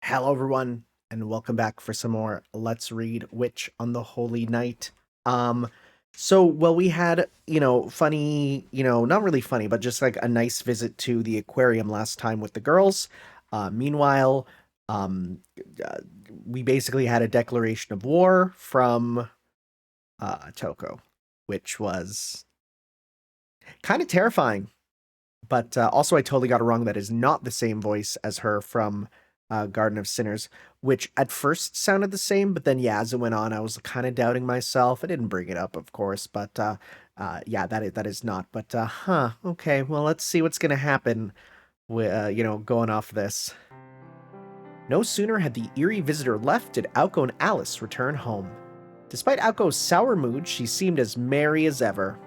Hello, everyone, and welcome back for some more Let's Read Witch on the Holy Night. We had, funny, not really funny, but just like a nice visit to the aquarium last time with the girls. Meanwhile, um, uh, we basically had a declaration of war from Touko, which was kind of terrifying. But also, I totally got it wrong. That is not the same voice as her from Garden of Sinners, which at first sounded the same, but then, yeah, as it went on, I was kind of doubting myself. I didn't bring it up, of course, but yeah, that is not. But, okay, well, let's see what's going to happen with, going off this. No sooner had the eerie visitor left did Aoko and Alice return home. Despite Aoko's sour mood, she seemed as merry as ever.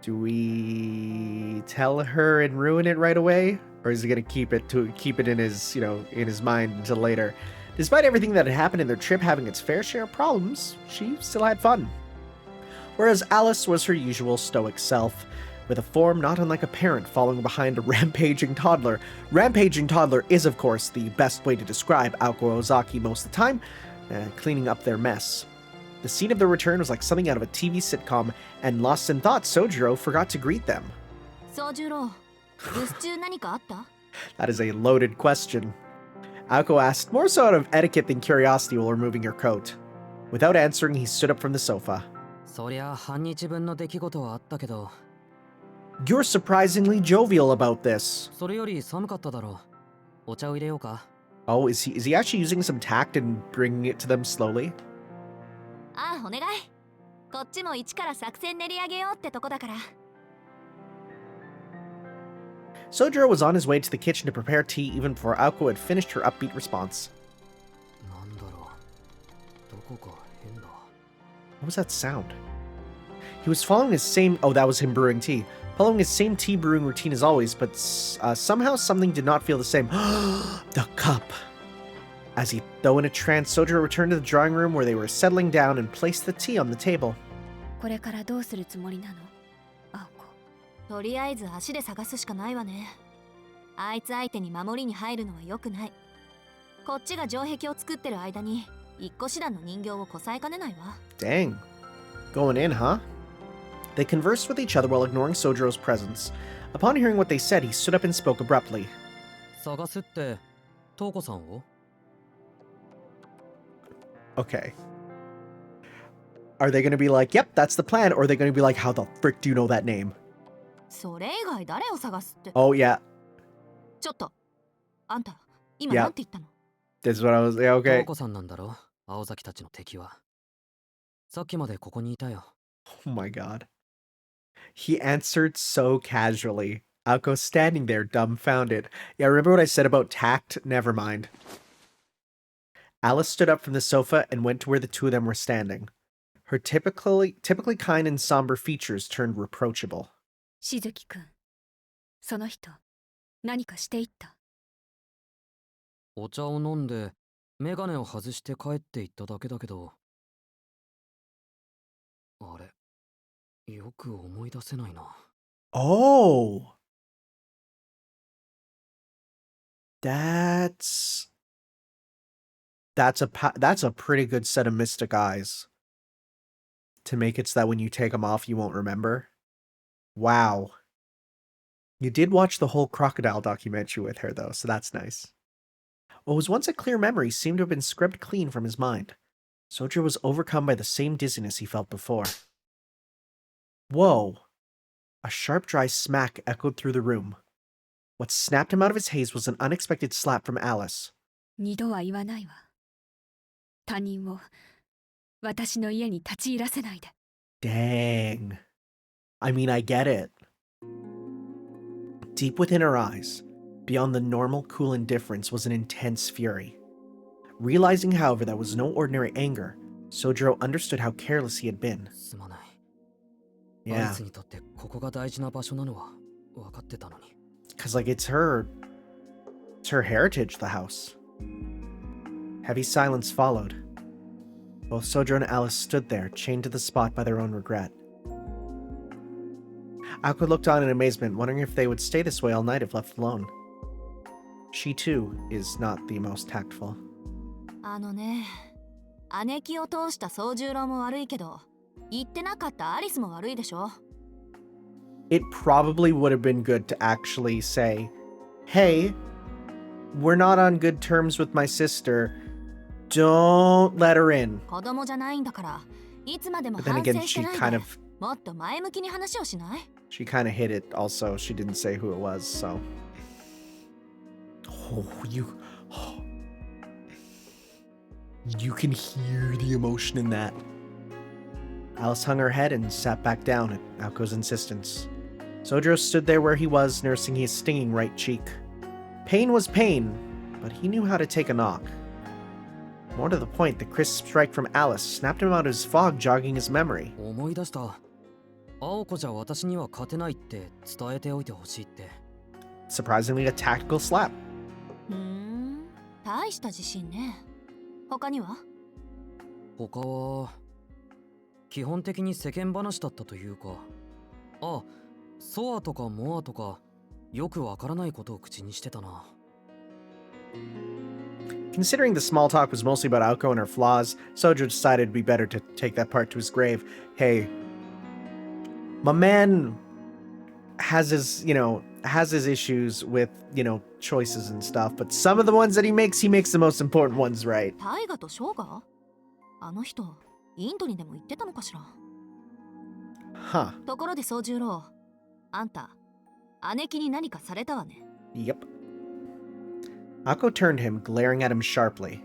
Do we tell her and ruin it right away? Or is he gonna keep it in his, in his mind until later? Despite everything that had happened in their trip having its fair share of problems, she still had fun. Whereas Alice was her usual stoic self, with a form not unlike a parent following behind a rampaging toddler. Rampaging toddler is, of course, the best way to describe Aoko Ozaki most of the time, cleaning up their mess. The scene of their return was like something out of a TV sitcom, and lost in thought, Sojiro forgot to greet them. Sojiro, that is a loaded question. Aoko asked, more so out of etiquette than curiosity while removing her coat. Without answering, he stood up from the sofa. You're surprisingly jovial about this. Oh, is he actually using some tact and bringing it to them slowly? Sojiro was on his way to the kitchen to prepare tea even before Aoko had finished her upbeat response. What was that sound? He was following his same... Oh, that was him brewing tea. Following his same tea brewing routine as always, but somehow something did not feel the same. The cup! As he, though in a trance, Sojiro returned to the drawing room where they were settling down and placed the tea on the table. Dang. Going in, huh? They conversed with each other while ignoring Sojiro's presence. Upon hearing what they said, he stood up and spoke abruptly. Okay. Are they going to be like, yep, that's the plan? Or are they going to be like, how the frick do you know that name? Oh, yeah. Yeah. This is what I was... Yeah, okay. Oh my god. He answered so casually. Aoko standing there, dumbfounded. Yeah, remember what I said about tact? Never mind. Alice stood up from the sofa and went to where the two of them were standing. Her typically kind and somber features turned reproachable. Shizuki-kun, Oh! That's a pretty good set of mystic eyes. To make it so that when you take them off, you won't remember. Wow. You did watch the whole crocodile documentary with her, though, so that's nice. What was once a clear memory seemed to have been scrubbed clean from his mind. Sojiro was overcome by the same dizziness he felt before. Whoa! A sharp, dry smack echoed through the room. What snapped him out of his haze was an unexpected slap from Alice. Dang. I mean, I get it. Deep within her eyes, beyond the normal cool indifference, was an intense fury. Realizing, however, that was no ordinary anger, Sojiro understood how careless he had been. Yeah. Because, like, it's her heritage, the house. Heavy silence followed. Both Sojiro and Alice stood there, chained to the spot by their own regret. Aoko looked on in amazement, wondering if they would stay this way all night if left alone. She too is not the most tactful. あのね、姉貴を通した宗十郎も悪いけど、言ってなかったアリスも悪いでしょ。It probably would have been good to actually say, hey, we're not on good terms with my sister. Don't let her in. 子供じゃないんだから、いつまでも But then 反 again, 省して she ない kind で、 of もっと前向きに話をしない？ she kind of hit it also. She didn't say who it was, so. Oh, you can hear the emotion in that. Alice hung her head and sat back down at Aoko's insistence. Sojiro stood there where he was, nursing his stinging right cheek. Pain was pain, but he knew how to take a knock. More to the point, the crisp strike from Alice snapped him out of his fog, jogging his memory. 思い出した。青子じゃ私には勝てないって伝えておいてほしいって。 Surprisingly, a tactical slap. 大した自信ね。他には？他は基本的に世間話だったというか、あ、ソアとかモアとかよくわからないことを口にしてたな。 Considering the small talk was mostly about Aoko and her flaws, Sojiro decided it'd be better to take that part to his grave. Hey, my man has his issues with, choices and stuff, but some of the ones that he makes the most important ones right. タイガとショウガ？あの人、インドにでも行ってたのかしら？ Huh. ところで宗十郎、あんた、姉貴に何かされたわね。 Yep. Aoko turned him, glaring at him sharply.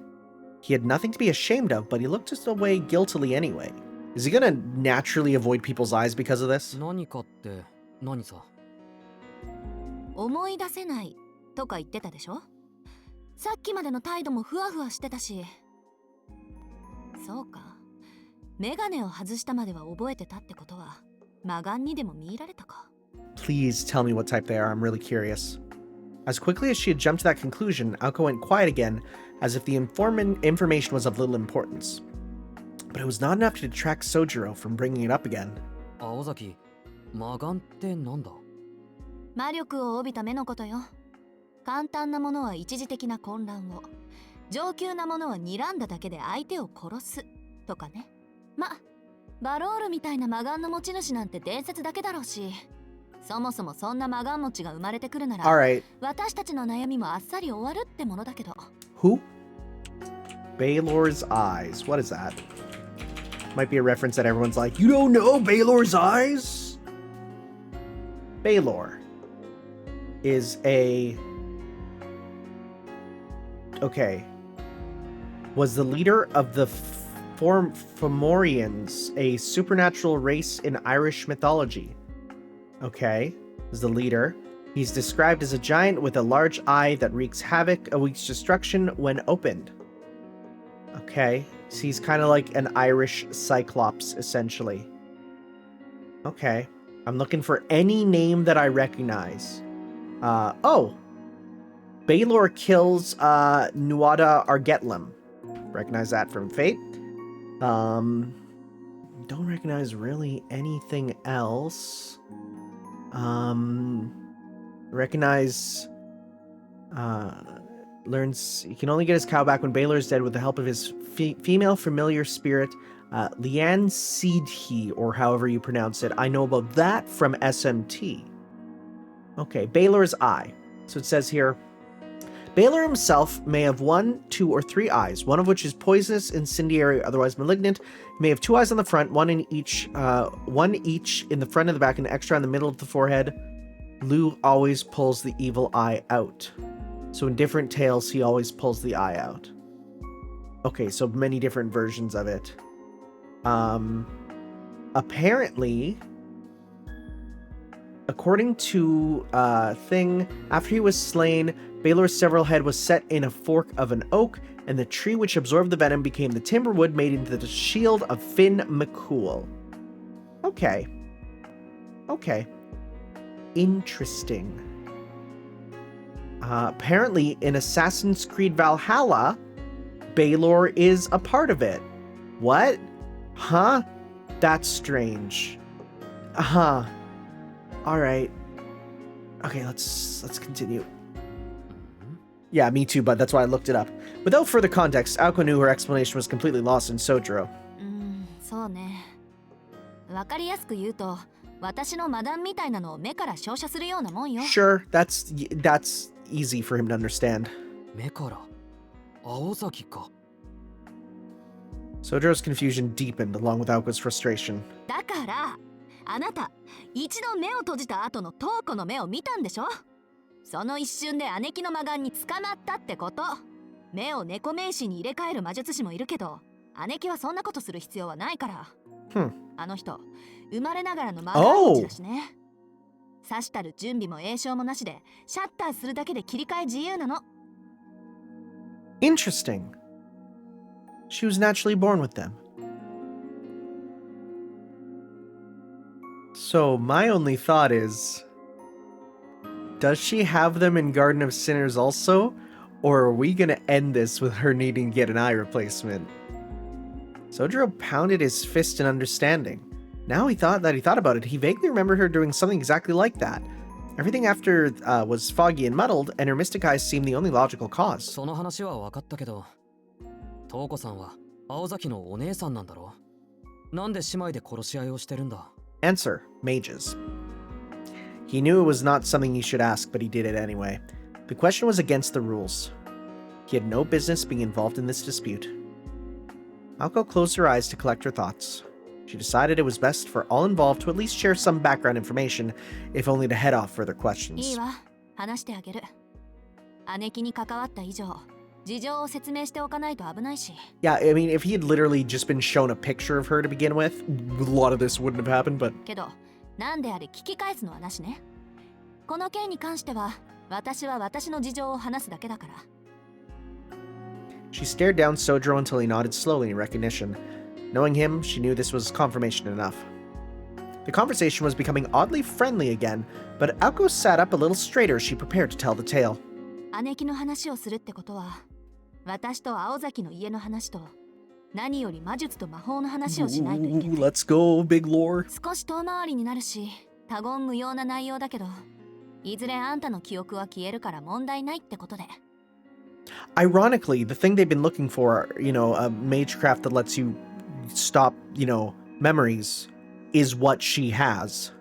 He had nothing to be ashamed of, but he looked away guiltily anyway. Is he gonna naturally avoid people's eyes because of this? 何かって何さ？思い出せないとか言ってたでしょ？さっきまでの態度もふわふわしてたし。そうか。メガネを外したまでは覚えてたってことは、魔眼にでも見入られたか。 Please tell me what type they are. I'm really curious. As quickly as she had jumped to that conclusion, Aoko went quiet again, as if the information was of little importance. But it was not enough to detract Sojiro from bringing it up again. 青崎、魔眼ってなんだ？魔力を帯びた目のことよ。簡単なものは一時的な混乱を、上級なものは睨んだだけで相手を殺すとかね。バロールみたいな魔眼の持ち主なんて伝説だけだろうし、そもそもそんな魔眼持ちが生まれてくるなら、 Alright. 私たちの悩みもあっさり終わるってものだけど。 Who? Baelor's eyes. What is that? Might be a reference that everyone's like, you don't know Baelor's eyes? Baelor is was the leader of the Fomorians, a supernatural race in Irish mythology. Okay, is the leader. He's described as a giant with a large eye that wreaks destruction when opened. Okay, so he's kind of like an Irish Cyclops, essentially. Okay, I'm looking for any name that I recognize. Baelor kills Nuada Argetlim. Recognize that from Fate. Don't recognize really anything else. Recognize learns he can only get his cow back when Baelor is dead with the help of his female familiar spirit, Lian Seedhi, or however you pronounce it. I know about that from SMT. Okay, Baelor's eye. So it says here, Baelor himself may have 1, 2, or 3 eyes, one of which is poisonous, incendiary, or otherwise malignant. He may have 2 eyes on the front, one each in the front and the back, and extra on the middle of the forehead. Lu always pulls the evil eye out. So in different tales, he always pulls the eye out. Okay, so many different versions of it. Apparently, according to thing, after he was slain, Baelor's several head was set in a fork of an oak, and the tree which absorbed the venom became the timber wood made into the shield of Finn McCool. Okay. Interesting. Apparently, in Assassin's Creed Valhalla, Baelor is a part of it. What? Huh? That's strange. All right. Okay, let's continue. Yeah, me too, but that's why I looked it up. Without further context, Aoko knew her explanation was completely lost in Sojiro. そうね。わかりやすく言うと、私のマダンみたいなのを目から照射するようなもんよ。Sure, that's easy for him to understand. 目から青崎か。Sojiro's confusion deepened along with Aoko's frustration. だから、あなた、一度目を閉じた後のトーコの目を見たんでしょ？その一瞬で姉貴の魔眼に捕まったってこと。目を猫名詞に入れ替える魔術師もいるけど、姉貴はそんなことする必要はないから。あの人、生まれながらの魔眼持ちだしね。刺したる準備も栄唱もなしで、シャッターするだけで切り替え自由なの。Interesting. She was naturally born with them. So my only thought is, does she have them in Garden of Sinners also? Or are we gonna end this with her needing to get an eye replacement? Sojiro pounded his fist in understanding. Now he thought about it, he vaguely remembered her doing something exactly like that. Everything after was foggy and muddled, and her mystic eyes seemed the only logical cause. その話は分かったけど、トウコさんは青崎のお姉さんなんだろ？なんで姉妹で殺し合いをしてるんだ？ Answer: mages. He knew it was not something he should ask, but he did it anyway. The question was against the rules. He had no business being involved in this dispute. Aoko closed her eyes to collect her thoughts. She decided it was best for all involved to at least share some background information, if only to head off further いい questions. わ、話してあげる。姉貴に関わった以上、事情を説明しておかないと危ないし。Yeah, I mean, if he had literally just been shown a picture of her to begin with, a lot of this wouldn't have happened, but... けど、なんであれ聞き返すのはなしね。この件に関しては、私は私の事情を話すだけだから。She stared down Sojiro until he nodded slowly in recognition. Knowing him, she knew this was confirmation enough. The conversation was becoming oddly friendly again, but Aoko sat up a little straighter as she prepared to tell the tale. 姉貴の話をするってことは、私と青崎の家の話と、何より魔術と魔法の話をしないといけない。 Let's go, big lore. 少し遠回りになるし、多言無用な内容だけど、いずれあんたの記憶は消えるから問題ないってことで。Ironically, the thing they've been looking for, a magecraft that lets you stop, memories, is what she has.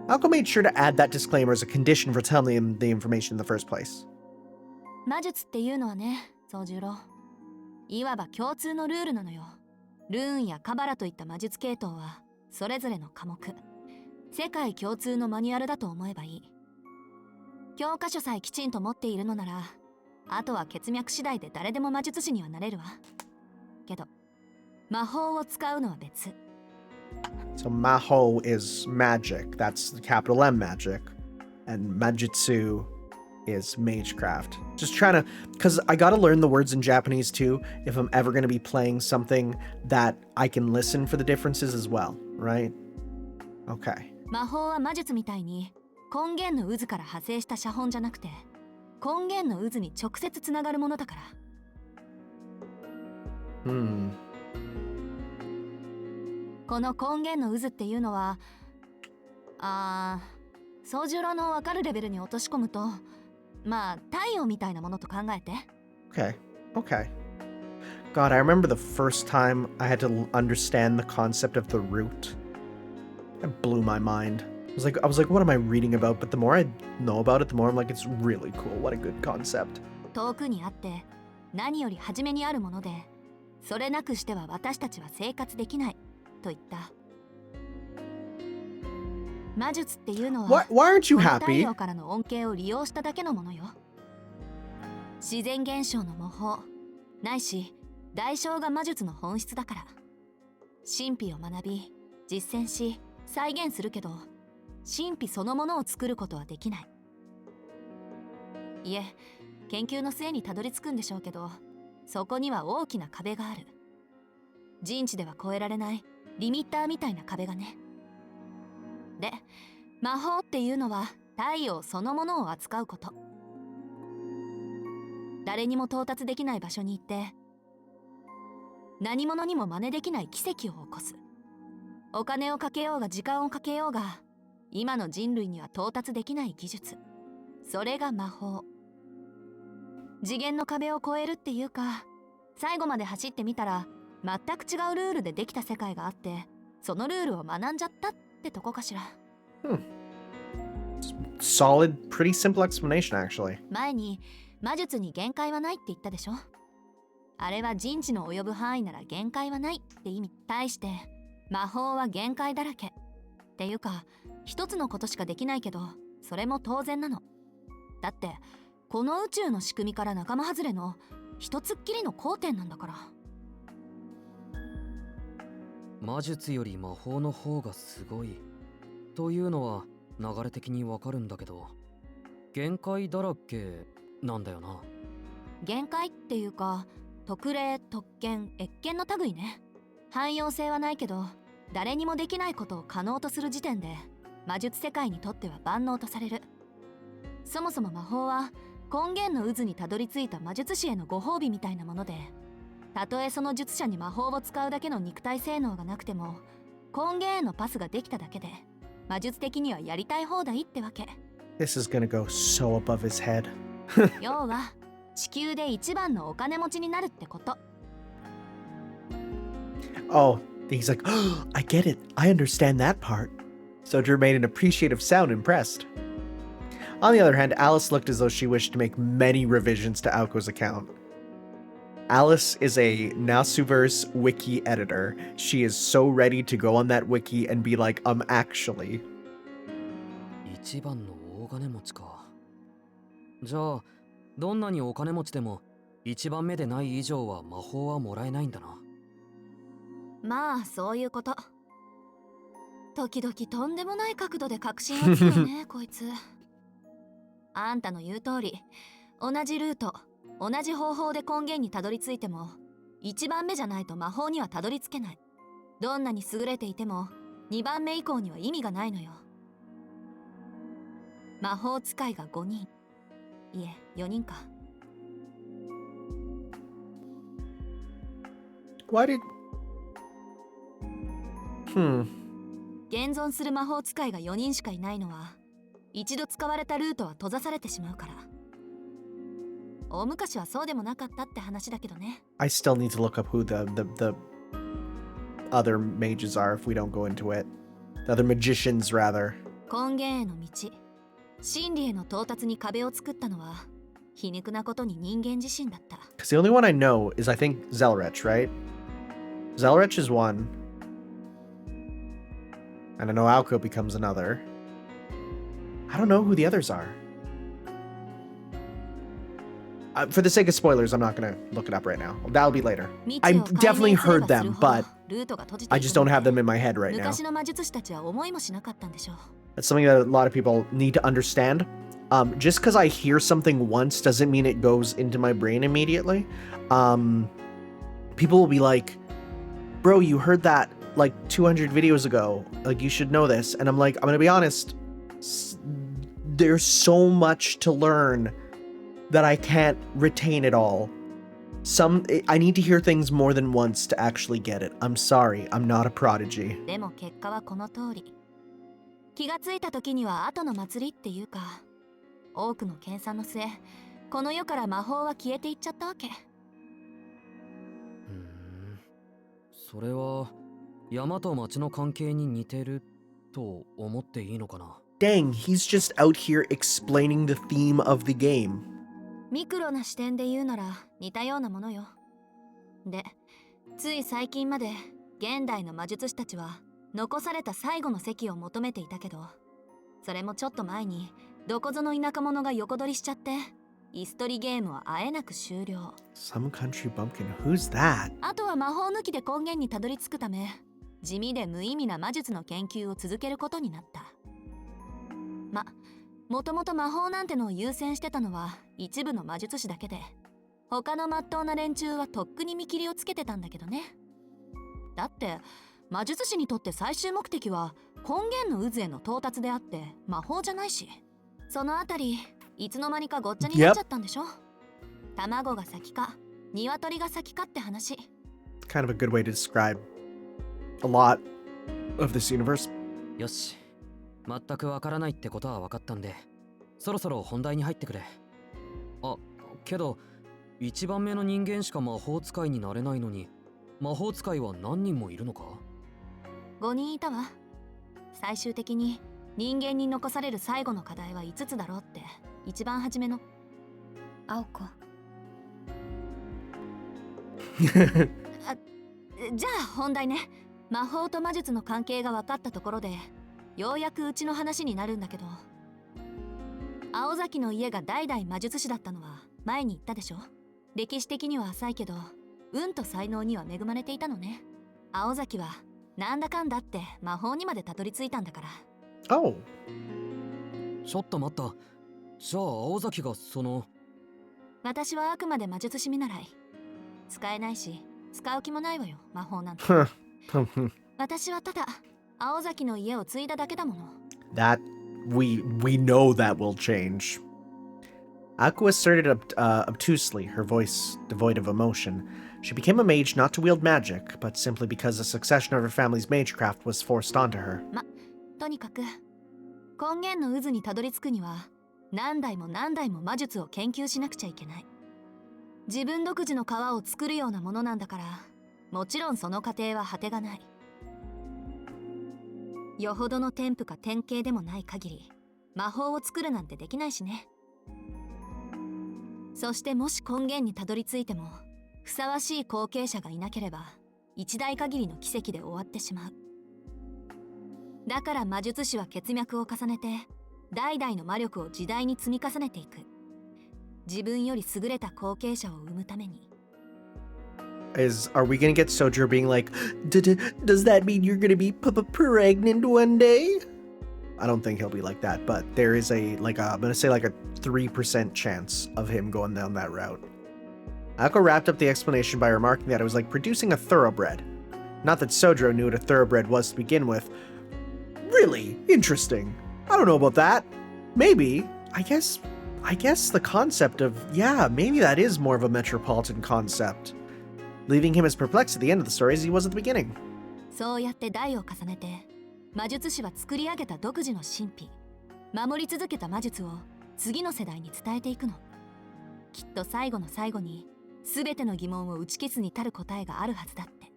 Aoko made sure to add that disclaimer as a condition for telling him the information in the first place. 魔術っていうのはね、宗十郎。いわば共通のルールなのよ。ルーンやカバラといった魔術系統は、それぞれの科目。世界共通のマニュアルだと思えばいい。教科書さえきちんと持っているのなら、あとは血脈次第で誰でも魔術師にはなれるわ。けど、魔法を使うのは別。So Maho is magic. That's the capital M magic. And Majutsu is magecraft. Just trying to... Because I gotta learn the words in Japanese too, if I'm ever going to be playing something that I can listen for the differences as well, right? Okay. 魔法は魔術みたいに、根源の渦から派生した写本じゃなくて、根源の渦に直接つながるものだから。この根源の渦っていうのは、宗十郎の分かるレベルに落とし込むと、まあ太陽みたいなものと考えて。Okay. God, I remember the first time I had to understand the concept of the root. It blew my mind. I was like, what am I reading about? But the more I know about it, the more I'm like, it's really cool. What a good concept. 遠くにあって何より初めにあるもので、それなくしては私たちは生活できないと言った。魔術っていうのは Why aren't you この太 happy? 陽からの恩恵を利用しただけのものよ。自然現象の模倣ないし代償が魔術の本質だから。神秘を学び実践し再現するけど、神秘そのものを作ることはできない。いえ、研究の末にたどり着くんでしょうけど、そこには大きな壁がある。人知では越えられないリミッターみたいな壁がね。で、魔法っていうのは太陽そのものを扱うこと。誰にも到達できない場所に行って、何者にも真似できない奇跡を起こす。お金をかけようが時間をかけようが、今の人類には到達できない技術。それが魔法。次元の壁を越えるっていうか、最後まで走ってみたら全く違うルールでできた世界があって、そのルールを学んじゃったってとこかしら。Solid, pretty simple explanation, actually. 前に魔術に限界はないって言ったでしょ。あれは人知の及ぶ範囲なら限界はないって意味。対して魔法は限界だらけっていうか、一つのことしかできないけど、それも当然なの。だってこの宇宙の仕組みから仲間外れの一つっきりの交点なんだから。魔術より魔法の方がすごいというのは流れ的にわかるんだけど、限界だらけなんだよな。限界っていうか、特例、特権、越権の類ね。汎用性はないけど、誰にもできないことを可能とする時点で魔術世界にとっては万能とされる。そもそも魔法は根源の渦にたどり着いた魔術師へのご褒美みたいなもので、たとえその術者に魔法を使うだけの肉体性能がなくても、根源へのパスができただけで魔術的にはやりたい放題ってわけ。 This is gonna go so above his head. 要は地球で一番のお金持ちになるってこと。Oh, he's like, oh, I get it. I understand that part. Sojourner made an appreciative sound, impressed. On the other hand, Alice looked as though she wished to make many revisions to Aoko's account. Alice is a Nasuverse wiki editor. She is so ready to go on that wiki and be like, actually. 一番の大金持ちか。じゃあどんなにお金持ちでも一番目でない以上は魔法はもらえないんだな。まあそういうこと。時々とんでもない角度で確信をつくよねこいつ。あんたの言う通り、同じルート、同じ方法で根源にたどり着いても、1番目じゃないと魔法にはたどり着けない。どんなに優れていても2番目以降には意味がないのよ。魔法使いが5人、いえ4人か。Why did... 現存する魔法使いが4人しかいないのは、一度使われたルートは閉ざされてしまうから。大昔はそうでもなかったって話だけどね。I still need to look up who the other mages are if we don't go into it. The other magicians, rather. 根源への道、真理への到達に壁を作ったのは、皮肉なことに人間自身だった。Because the only one I know is, I think, Zelrech, right? Zelrech is one. And I know Aoko becomes another. I don't know who the others are. For the sake of spoilers, I'm not going to look it up right now. That'll be later. I definitely heard them, but I just don't have them in my head right now. 昔の魔術師たちは思いもしなかったんでしょう。 That's something that a lot of people need to understand. Just because I hear something once doesn't mean it goes into my brain immediately. People will be like, bro, you heard that like 200 videos ago. Like, you should know this. And I'm like, I'm going to be honest. There's so much to learn that I can't retain it all. I need to hear things more than once to actually get it. I'm sorry, I'm not a prodigy. でも結果はこの通り。気がついた時には後の祭りっていうか、多くの研鑽の末、この世から魔法は消えていっちゃったわけ。それは山と町の関係に似てると思っていいのかな。 Dang, he's just out here explaining the theme of the game. ミクロな視点で言うなら似たようなものよ。で、つい最近まで現代の魔術師たちは残された最後の席を求めていたけど、それもちょっと前にどこぞの田舎者が横取りしちゃって、イス取りゲームはあえなく終了。 Some country bumpkin, who's that? あとは魔法抜きで根源にたどり着くため、地味で無意味な魔術の研究を続けることになった。もともと魔法なんてのを優先してたのは一部の魔術師だけで、他の真っ当な連中はとっくに見切りをつけてたんだけどね。だって魔術師にとって最終目的は根源の渦への到達であって魔法じゃないし、そのあたりいつの間にかごっちゃになっちゃったんでしょ。卵が先か鶏が先かって話。 Kind of a good way to describe a lot of this universe. よし、全くわからないってことは分かったんで、そろそろ本題に入ってくれ。あ、けど1番目の人間しか魔法使いになれないのに魔法使いは何人もいるのか？ 5人いたわ。最終的に人間に残される最後の課題は5つだろうって一番初めの青子あ、じゃあ本題ね。魔法と魔術の関係が分かったところでようやくうちの話になるんだけど、青崎の家が代々魔術師だったのは前に言ったでしょ。歴史的には浅いけど運と才能には恵まれていたのね。青崎はなんだかんだって魔法にまでたどり着いたんだから。Oh. ちょっと待った。じゃあ青崎がその…私はあくまで魔術師見習い。使えないし使う気もないわよ、魔法なんて。私はただ青崎の家を継いだだけだもの。That we know that will change. Aku asserted obtusely, her voice devoid of emotion. She became a mage not to wield magic, but simply because a succession of her family's magecraft was forced onto her. とにかく根源の渦にたどり着くには何代も何代も魔術を研究しなくちゃいけない。自分独自の皮を作るようなものなんだから、もちろんその過程は果てがない。よほどの天賦か典型でもない限り魔法を作るなんてできないしね。そしてもし根源にたどり着いてもふさわしい後継者がいなければ一代限りの奇跡で終わってしまう。だから魔術師は血脈を重ねて代々の魔力を時代に積み重ねていく。自分より優れた後継者を生むために。Are we gonna get Sojo being like, does that mean you're gonna be pregnant one day? I don't think he'll be like that, but there is I'm gonna say like a 3% chance of him going down that route. Ako wrapped up the explanation by remarking that it was like producing a thoroughbred. Not that Sojo knew what a thoroughbred was to begin with. Really interesting. I don't know about that. Maybe. I guess the concept of, yeah, maybe that is more of a metropolitan concept. Leaving him as perplexed at the end of the story as he was at the beginning. そうやって代を重ねて魔術師は作り上げた独自の神秘、守り続けた魔術を次の世代に伝えていくの。きっと最後の最後に全ての疑問を打ち消すに足る答えがあるはずだって。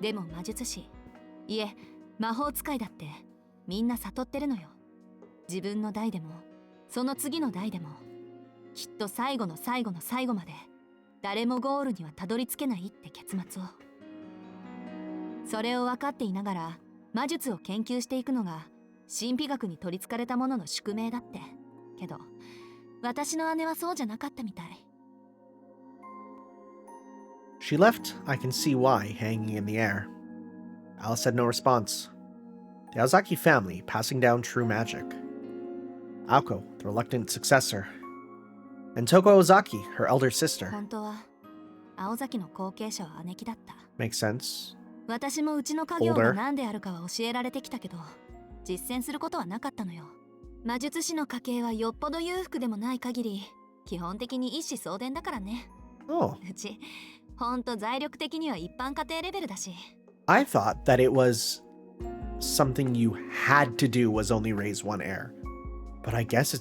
でも魔術師、いえ魔法使いだってみんな悟ってるのよ。自分の代でもその次の代でもきっと最後の最後の最後まで誰もゴールにはたどり着けないって結末を。それを分かっていながら魔術を研究していくのが神秘学に取りつかれたものの宿命だって。けど私の姉はそうじゃなかったみたい。She left, I can see why, hanging in the air. Alice had no response. The Aozaki family passing down true magic. Aoko, the reluctant successor. And Touko Ozaki, her elder sister. 本当は青崎の後継者は姉貴だった。 Makes sense. 私もうちの家業が何であるかは教えられてきたけど実践することはなかったのよ。魔術師の家系はよっぽど裕福でもない限り基本的に一子相伝だからね。 Oh. うちほんと財力的には一般家庭レベルだし。 I thought that it was something you had to do was only raise one heir. But I guess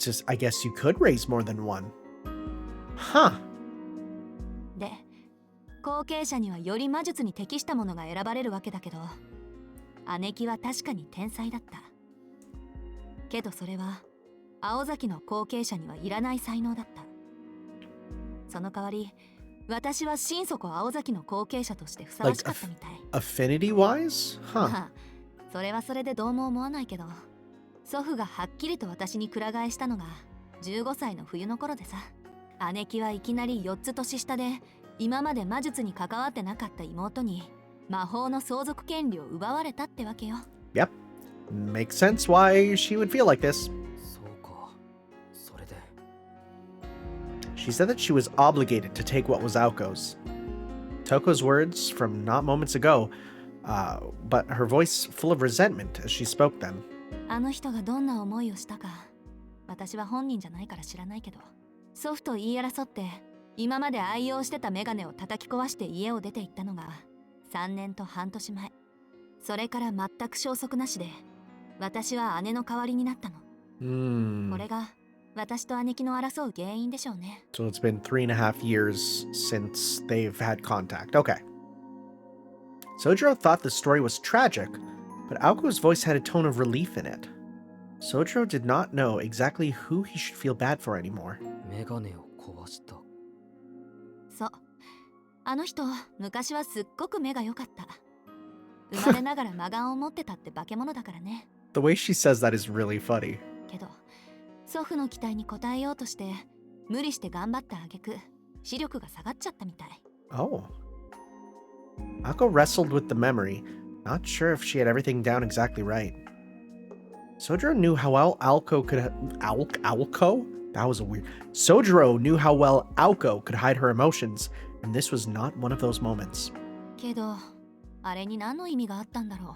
you could raise more than one. Huh. で後継者にはより魔術に適したものが選ばれるわけだけど姉貴は確かに天才だった。けどそれは青崎の後継者にはいらない才能だった。その代わり私は心底青崎の後継者としてふさわしかったみたい。 Affinity wise? Huh. それはそれでどうも思わないけど祖父がはっきりと私にくら替えしたのが15歳の冬の頃でさ。姉貴はいきなり4つ年下で今まで魔術に関わってなかった妹に魔法の相続権利を奪われたってわけよ。 Yep. Makes sense why she would feel like this. そうか。それで She said that she was obligated to take what was Aoko's. Toko's words from not moments ago, but her voice full of resentment as she spoke them. あの人がどんな思いをしたか私は本人じゃないから知らないけど祖父と言い争って今まで愛用してたメガネを叩き壊して家を出て行ったのが3年と半年前。それから全く消息なしで私は姉の代わりになったの。これが私と姉貴の争う原因でしょうね。 So it's been 3.5 years since they've had contact. Okay. Sojiro thought the story was tragic, but Aoko's voice had a tone of relief in it. Sojiro did not know exactly who he should feel bad for anymore. メガネを壊した。そう、あの人昔はすっごく目が良かった。生まれながら魔眼を持ってたって化け物だからね。 The way she says that is really funny. けど祖父の期待に応えようとして無理して頑張った挙句視力が下がっちゃったみたい。 Oh. Ako wrestled with the memory, not sure if she had everything down exactly right. Sojiro knew how well Aoko could Aoko? That was a weird. Sojiro knew how well Aoko could hide her emotions, and this was not one of those moments. けどあれに何の意味があったんだろ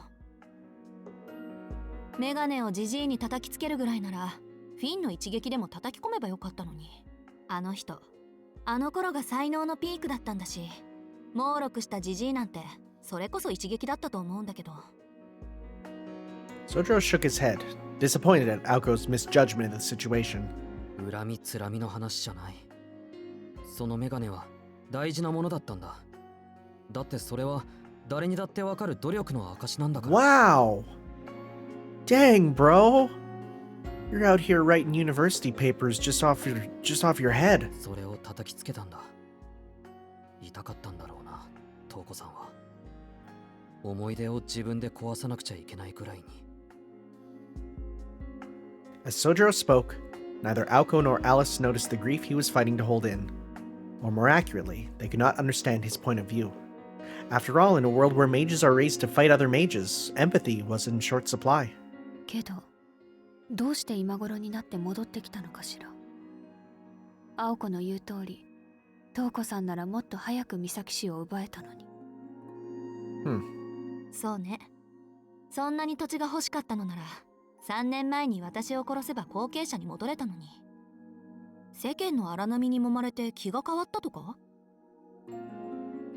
う。メガネをジジイに叩きつけるぐらいならフィンの一撃でも叩き込めばよかったのに。あの人あの頃が才能のピークだったんだし、猛録したジジイなんてそれこそ一撃だったと思うんだけど。 Sojiro shook his head, disappointed at Aoko's misjudgment of the situation. 恨みつらみの話じゃない。そのメガネは大事なものだったんだ。だってそれは誰にだってわかる努力の証なんだから。 Wow! Dang, bro! You're out here writing university papers just off your head. それを叩きつけたんだ。痛かったんだろうな、トウコさんは。思い出を自分で壊さなくちゃいけないくらいに。 As Sojiro spoke, neither Aoko nor Alice noticed the grief he was fighting to hold in. Or more accurately, they could not understand his point of view. After all, in a world where mages are raised to fight other mages, empathy was in short supply. けどどうして今頃になって戻ってきたのかしら。青子の言う通り、トウコさんならもっと早く美咲氏を奪えたのに。そうね。そんなに土地が欲しかったのなら3年前に私を殺せば後継者に戻れたのに。世間の荒波に揉まれて気が変わったとか？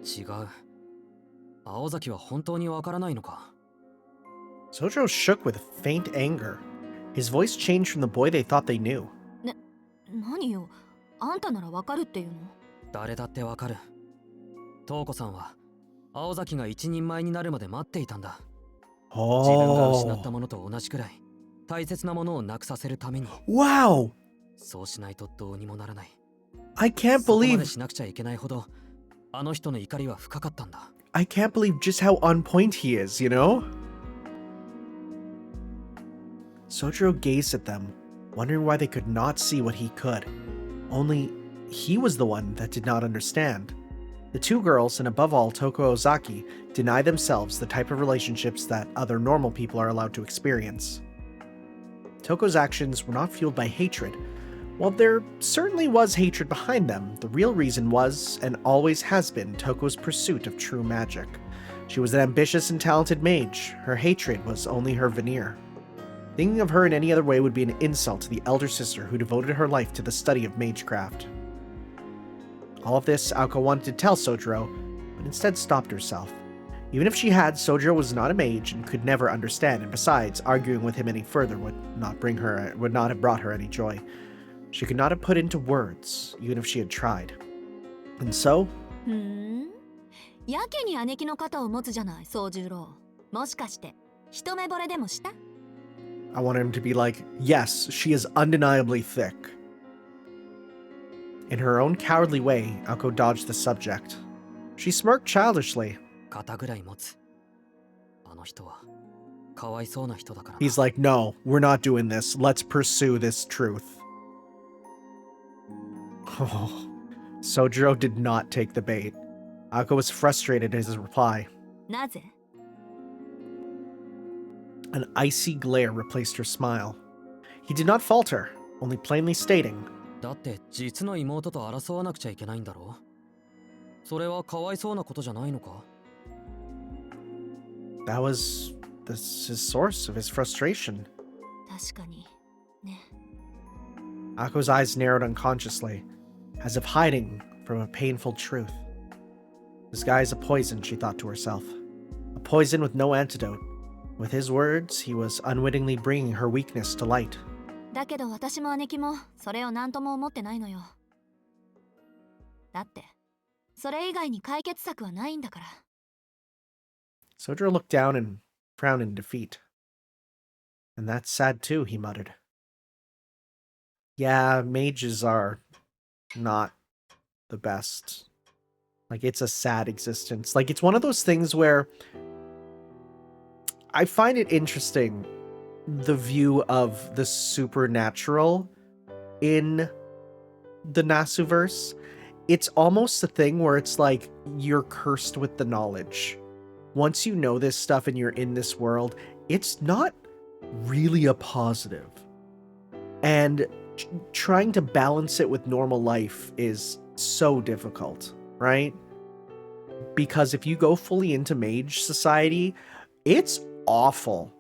違う。青崎は本当にわからないのか。 Sojiro shook with faint anger. His voice changed from the boy they thought they knew. 何よ、あんたならわかるっていうの？誰だってわかる。トウコさんは青崎が一人前になるまで待っていたんだ。自分が失ったものと同じくらい大切なものをなくさせるために。 Wow! そうしないとどうにもならない。 I can't そこまで believe しなくちゃいけないほどあの人の怒りは深かったんだ。 I can't believe just how on point he is, you know? Sojiro gazed at them, wondering why they could not see what he could. Only he was the one that did not understand. The two girls, and above all Touko Ozaki, deny themselves the type of relationships that other normal people are allowed to experience. Touko's actions were not fueled by hatred. While there certainly was hatred behind them, the real reason was, and always has been, Touko's pursuit of true magic. She was an ambitious and talented mage. Her hatred was only her veneer. Thinking of her in any other way would be an insult to the elder sister who devoted her life to the study of magecraft. All of this Aoko wanted to tell Sojiro, but instead stopped herself. Even if she had, Sojiro was not a mage and could never understand, and besides, arguing with him any further would not have brought her any joy. She could not have put into words, even if she had tried. And so... やけに姉貴の肩を持つじゃない、宗十郎。もしかして一目惚れでもした？ I wanted him to be like, yes, she is undeniably thick. In her own cowardly way, Aoko dodged the subject. She smirked childishly. 肩ぐらい持つ。あの人はかわいそうな人だからな。 He's like, no, we're not doing this. Let's pursue this truth. Oh, Sojiro did not take the bait. Aoko was frustrated at his reply. なぜ？ An icy glare replaced her smile. He did not falter, only plainly stating, だって実の妹と争わなくちゃいけないんだろ。それはかわいそうなことじゃないのか？ that was his source of his frustration. 確かにね。 Ako's eyes narrowed unconsciously, as if hiding from a painful truth. This guy is a poison, she thought to herself. A poison with no antidote. With his words, he was unwittingly bringing her weakness to light. だけど私も姉貴もそれを何とも思ってないのよ。だってそれ以外に解決策はないんだから。 Sojiro looked down and frowned in defeat. And that's sad too, he muttered. Yeah, mages are not the best. Like, it's a sad existence. Like, it's one of those things where I find it interesting, the view of the supernatural in the Nasuverse. It's almost a thing where it's like you're cursed with the knowledge. Once you know this stuff and you're in this world, it's not really a positive. And trying to balance it with normal life is so difficult, right? Because if you go fully into mage society, it's awful.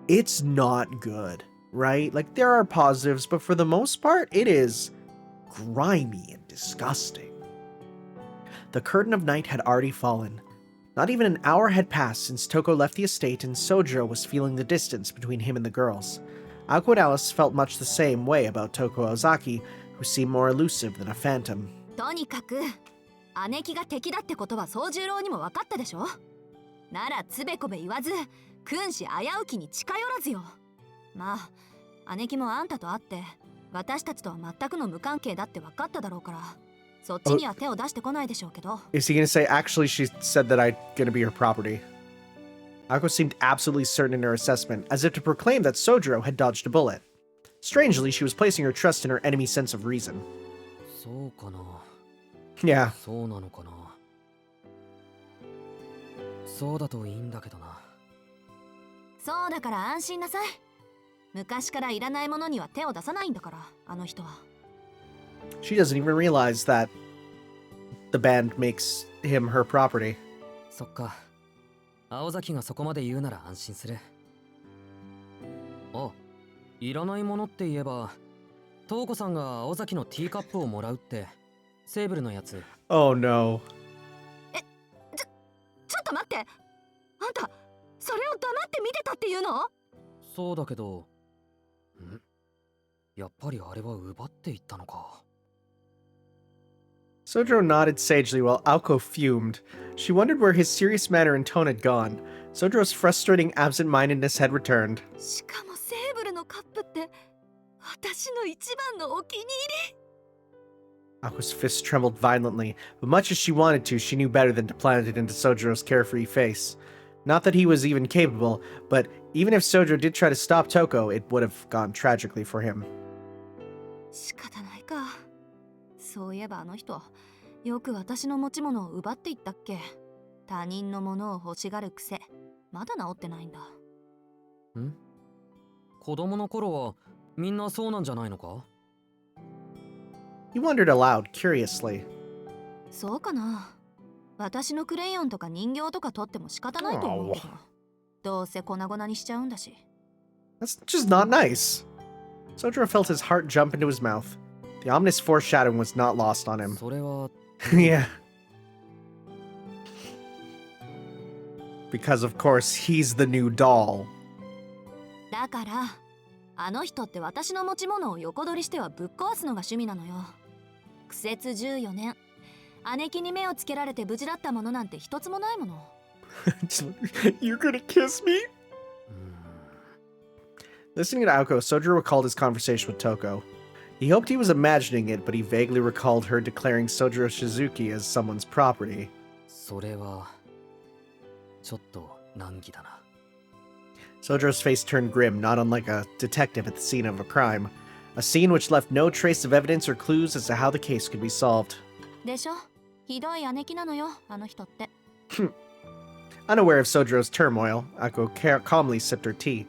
It's not good, right? Like, there are positives, but for the most part, it is grimy and disgusting. The curtain of night had already fallen. Not even an hour had passed since Touko left the estate, and Sojiro was feeling the distance between him and the girls. Aoko and Alice felt much the same way about Touko Ozaki, who seemed more elusive than a phantom. とにかく姉貴が敵だってことは宗十郎にも分かったでしょ。ならつべこべ言わず君子危うきに近寄らずよ。まあ姉貴もあんたと会って私たちとは全くの無関係だって分かっただろうから、そっちには手を出してこないでしょうけど。 Is he gonna say, actually, she said that I'm gonna be her property? Aoko seemed absolutely certain in her assessment, as if to proclaim that Sojiro had dodged a bullet. Strangely, she was placing her trust in her enemy's sense of reason. そうかな。 Yeah. そうなのかな。そうだといいんだけどな。そうだから安心なさい。昔からいらないものには手を出さないんだから、あの人は。 She doesn't even realize that the band makes him her property. そっか。青崎がそこまで言うなら安心する。あ、いらないものって言えば、トウコさんが青崎のティーカップをもらうって、セーブルのやつ。 Oh no. ちょっと待って、あんたそれを黙って見てたっていうの？そうだけど、やっぱりあれは奪っていったのか。 Sojiro nodded sagely while Aoko fumed. She wondered where his serious manner and tone had gone. Sojiro's frustrating absent-mindedness had returned. しかもセーブルのカップって私の一番のお気に入り。 Ako's fist trembled violently, but much as she wanted to, she knew better than to plant it into Sojiro's carefree face. Not that he was even capable, but even if Sojiro did try to stop Touko, it would have gone tragically for him. 仕方ないか。そういえばあの人、よく私の持ち物を奪っていったっけ。他人のものを欲しがる癖、まだ治ってないんだ。ん？子供の頃はみんなそうなんじゃないのか？ He wondered aloud, curiously. そうかな。私のクレヨンとか人形とか取っても仕方ないと思うけど。どうせ粉々にしちゃうんだし。 That's just not nice. Sojiro felt his heart jump into his mouth. The ominous foreshadowing was not lost on him. それは Yeah. Because, of course, he's the new doll. だからあの人って私の持ち物を横取りしてはぶっ壊すのが趣味なのよ。苦節14年、姉貴に目をつけられて無事だったものなんて一つもないもの。You're gonna kiss me? Listening to Aoko, Sojiro recalled his conversation with Touko. He hoped he was imagining it, but he vaguely recalled her declaring Sojiro Shizuki as someone's property. それはちょっと難儀だな。 Sojiro's face turned grim, not unlike a detective at the scene of a crime. A scene which left no trace of evidence or clues as to how the case could be solved. でしょ？ひどい姉貴なのよ、あの人って。Unaware of Sojiro's turmoil, Aoko calmly sipped her tea.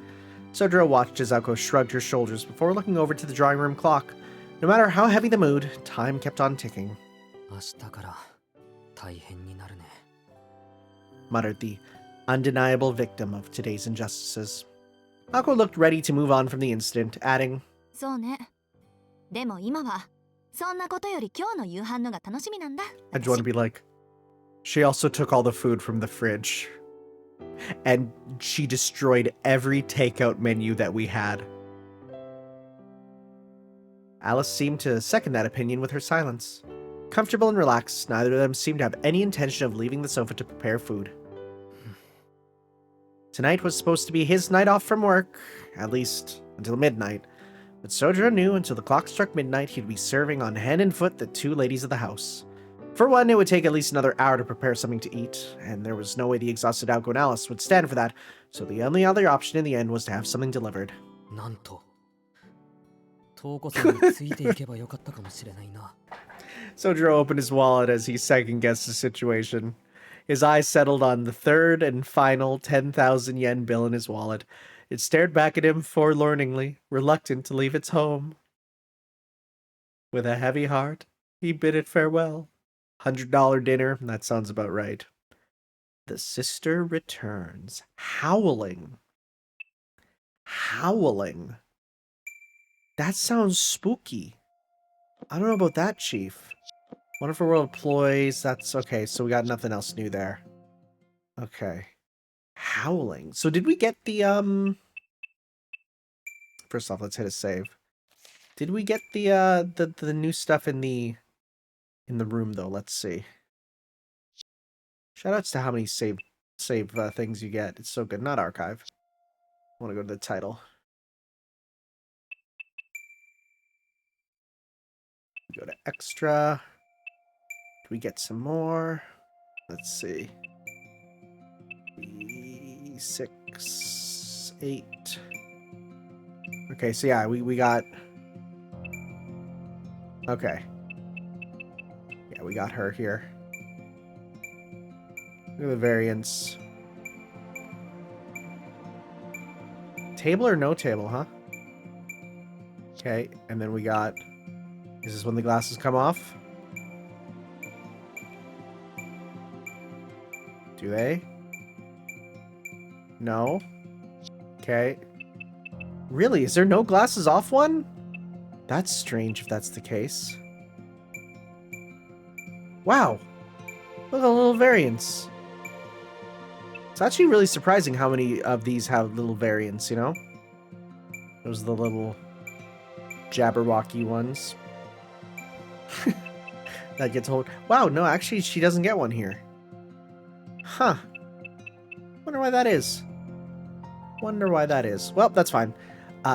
Sojiro watched as Aoko shrugged her shoulders before looking over to the drawing room clock. No matter how heavy the mood, time kept on ticking. 明日から大変になるね。 Muttered the undeniable victim of today's injustices. Aoko looked ready to move on from the incident, adding, そうね。でも今はそんなことより今日の夕飯のが楽しみなんだ。 I just want to be like, she also took all the food from the fridge. And she destroyed every takeout menu that we had. Alice seemed to second that opinion with her silence. Comfortable and relaxed, neither of them seemed to have any intention of leaving the sofa to prepare food. Tonight was supposed to be his night off from work, at least until midnight. But Sojiro knew until the clock struck midnight he'd be serving on hand and foot the two ladies of the house. For one, it would take at least another hour to prepare something to eat, and there was no way the exhausted outgoing Alice would stand for that, so the only other option in the end was to have something delivered. なんと。Toukoさんについていけばよかったかもしれないな。Sojiro opened his wallet as he second-guessed the situation. His eyes settled on the third and final 10,000 yen bill in his wallet. It stared back at him forlorningly, reluctant to leave its home. With a heavy heart, he bid it farewell. $100 dinner, that sounds about right. The sister returns, howling. Howling. That sounds spooky. I don't know about that, Chief. Wonderful World employees, that's okay, so we got nothing else new there. Okay. Howling. So did we get the, First off, let's hit a save. Did we get the new stuff in the room, though? Let's see. Shoutouts to how many save things you get. It's so good. Not archive. I want to go to the title. Go to extra. Do we get some more? Let's see. 6, 8. Okay, so yeah, we got... Okay. Yeah, we got her here. Look at the variants. Table or no table, huh? Okay, and then we got... Is this when the glasses come off? Do they? No? Okay. Really? Is there no glasses off one? That's strange if that's the case. Wow. Look at the little variants. It's actually really surprising how many of these have little variants, you know? Those are the little Jabberwocky ones. That gets hold. Wow, no, actually, she doesn't get one here. Huh. Wonder why that is. Wonder why that is. Well, that's fine.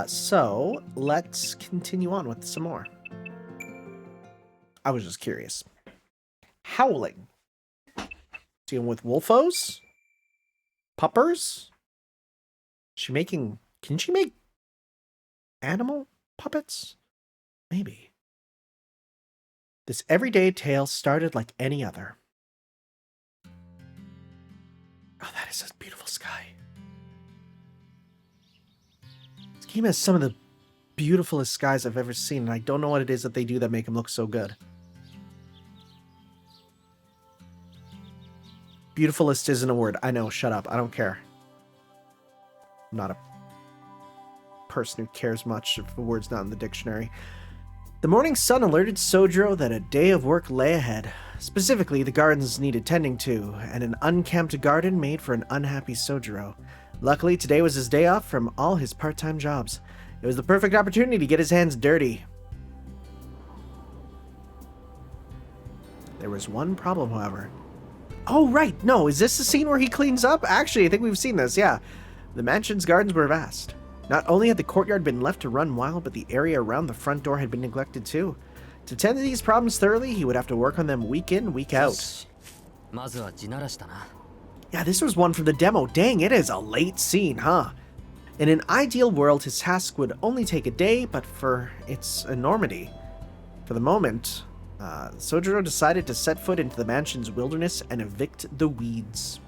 So, let's continue on with some more. I was just curious. Howling. Dealing with wolfos? Puppers? She making... Can she make animal puppets? Maybe. This everyday tale started like any other. Oh, that is a beautiful sky. This game has some of the beautifulest skies I've ever seen, and I don't know what it is that they do that make them look so good. Beautifulest isn't a word. I know, shut up. I don't care. I'm not a person who cares much if a word's not in the dictionary. The morning sun alerted Sojiro that a day of work lay ahead. Specifically, the gardens needed tending to, and an unkempt garden made for an unhappy Sojiro. Luckily, today was his day off from all his part-time jobs. It was the perfect opportunity to get his hands dirty. There was one problem, however. Oh, right! No, is this the scene where he cleans up? Actually, I think we've seen this, yeah. The mansion's gardens were vast. Not only had the courtyard been left to run wild, but the area around the front door had been neglected too. To tend to these problems thoroughly, he would have to work on them week in, week out. Yeah, this was one from the demo. Dang, it is a late scene, huh? In an ideal world, his task would only take a day, but for its enormity. For the moment, Sojiro decided to set foot into the mansion's wilderness and evict the weeds.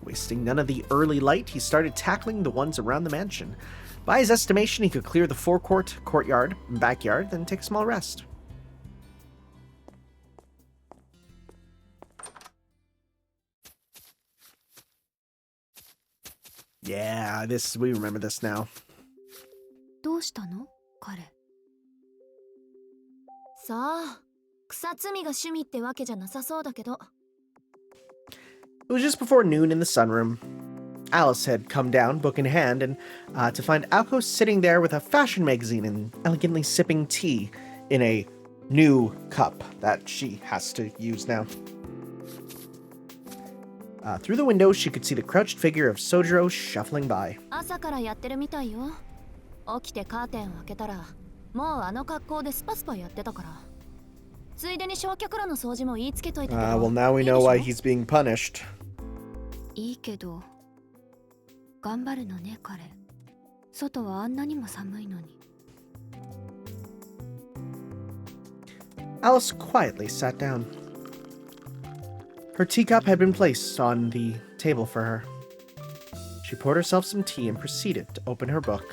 Wasting none of the early light, he started tackling the ones around the mansion. By his estimation, he could clear the forecourt, courtyard, and backyard, then take a small rest. Yeah, we remember this now. どうしたの彼。さあ、草摘みが趣味ってわけじゃなさそうだけど。It was just before noon in the sunroom. Alice had come down, book in hand, and to find Aoko sitting there with a fashion magazine and elegantly sipping tea in a new cup that she has to use now. Through the window, she could see the crouched figure of Sojiro shuffling by. 朝からやってるみたいよ。起きてカーテンを開けたら、もうあの格好でスパスパやってたから。ついでに焼却炉の掃除も言いつけといたけど。Well, now we know why he's being punished. いいけど、頑張るのね彼。外はあんなにも寒いのに。Alice quietly sat down. Her teacup had been placed on the table for her. She poured herself some tea and proceeded to open her book.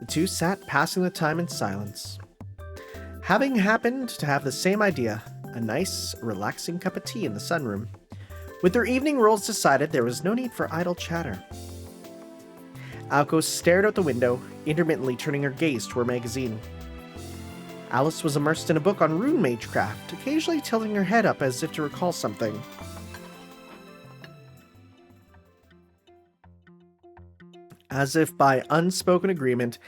The two sat passing the time in silence. Having happened to have the same idea, a nice, relaxing cup of tea in the sunroom, with their evening roles decided there was no need for idle chatter. Aoko stared out the window, intermittently turning her gaze to her magazine. Alice was immersed in a book on rune magecraft, occasionally tilting her head up as if to recall something. As if by unspoken agreement,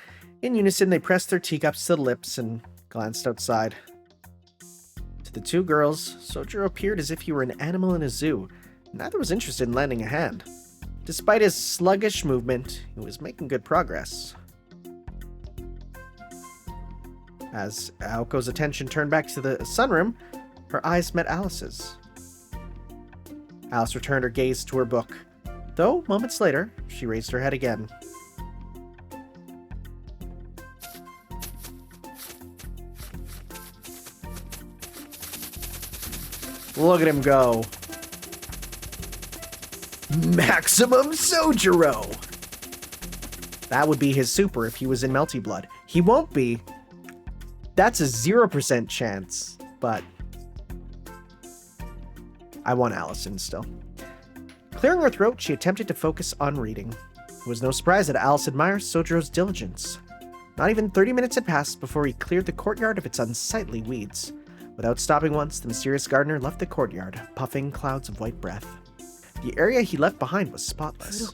in unison they pressed their teacups to the lips and glanced outside. To the two girls, Sojiro appeared as if he were an animal in a zoo. Neither was interested in lending a hand. Despite his sluggish movement, he was making good progress. As Aoko's attention turned back to the sunroom, her eyes met Alice's. Alice returned her gaze to her book, though moments later, she raised her head again. Look at him go. Maximum Sojiro! That would be his super if he was in Melty Blood. He won't be. That's a 0% chance, but I want Allison still. Clearing her throat, she attempted to focus on reading. It was no surprise that Alice admires Sojiro's diligence. Not even 30 minutes had passed before he cleared the courtyard of its unsightly weeds. Without stopping once, the mysterious gardener left the courtyard, puffing clouds of white breath. The area he left behind was spotless.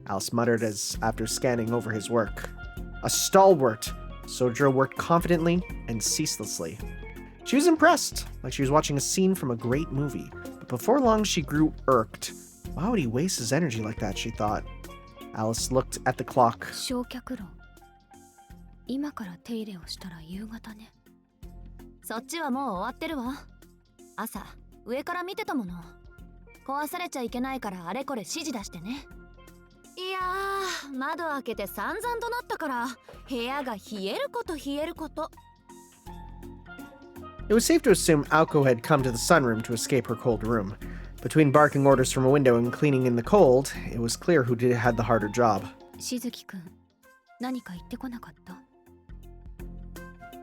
Alice muttered as after scanning over his work. A stalwart, Sojiro worked confidently and ceaselessly. She was impressed, like she was watching a scene from a great movie. But before long, she grew irked. Why would he waste his energy like that, she thought. Alice looked at the clock. 焼却炉。今から手入れをしたら夕方ね。そっちはもう終わってるわ。朝、上から見てたもの。壊されちゃいけないからあれこれ指示出してね。いやー、窓開けて散々怒鳴ったから部屋が冷えること冷えること。It was safe to assume Aoko had come to the sunroom to escape her cold room. Between barking orders from a window and cleaning in the cold, it was clear who had the harder job. しずきくん、何か言ってこなかった？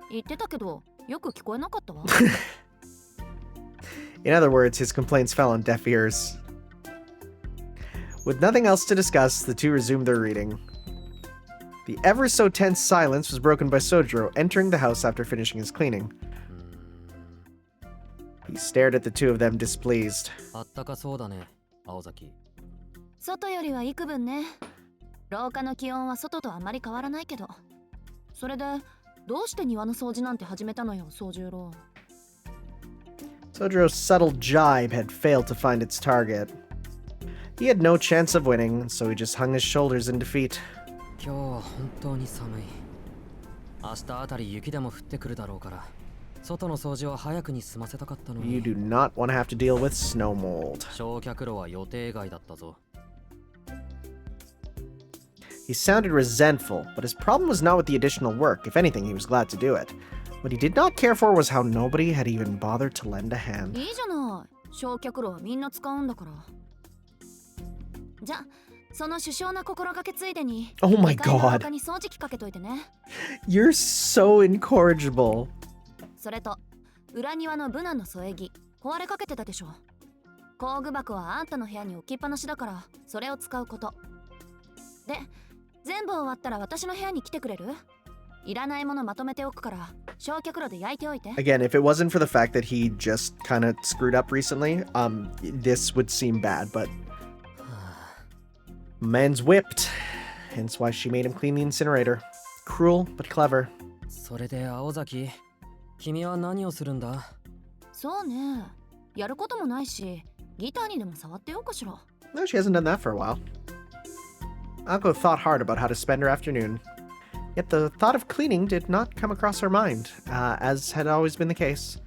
言ってたけど、よく聞こえなかったわ。In other words, his complaints fell on deaf ears. With nothing else to discuss, the two resumed their reading. The ever so tense silence was broken by Sojiro entering the house after finishing his cleaning. He stared at the two of them displeased. あったかそうだね、青崎。外よりは幾分ね。廊下の気温は外とあまり変わらないけど。それで、どうして庭の掃除なんて始めたのよ、操縦郎。Sojiro's subtle jibe had failed to find its target. He had no chance of winning, so he just hung his shoulders in defeat. 今日は本当に寒い。明日あたり雪でも降ってくるだろうから、外の掃除は早くに済ませたかったのに。You do not want to have to deal with snow mold. 焼却炉は予定外だったぞ。He sounded resentful, but his problem was not with the additional work. If anything, he was glad to do it. What he did not care for was how nobody had even bothered to lend a hand. いいじゃない。焼却炉はみんな使うんだから。じゃ、その首相な心がけついでに。Oh my god. 他に掃除機かけといてね。You're so incorrigible. それと、裏庭のブナの添え木、壊れかけてたでしょ。工具箱はあんたの部屋に置きっぱなしだから、それを使うこと。で、全部終わったら私の部屋に来てくれる？いらないものまとめておくから焼却炉で焼いておいて。 Again, if it wasn't for the fact that he just kind of screwed up recently, this would seem bad, but man's whipped. Hence why she made him clean the incinerator. Cruel, but clever. それで青崎、君は何をするんだ？そうね、やることもないしギターにでも触ってようかしら。 No, she hasn't done that for a while. Ako thought hard about how to spend her afternoon. Yet the thought of cleaning did not come across her mind, as had always been the case.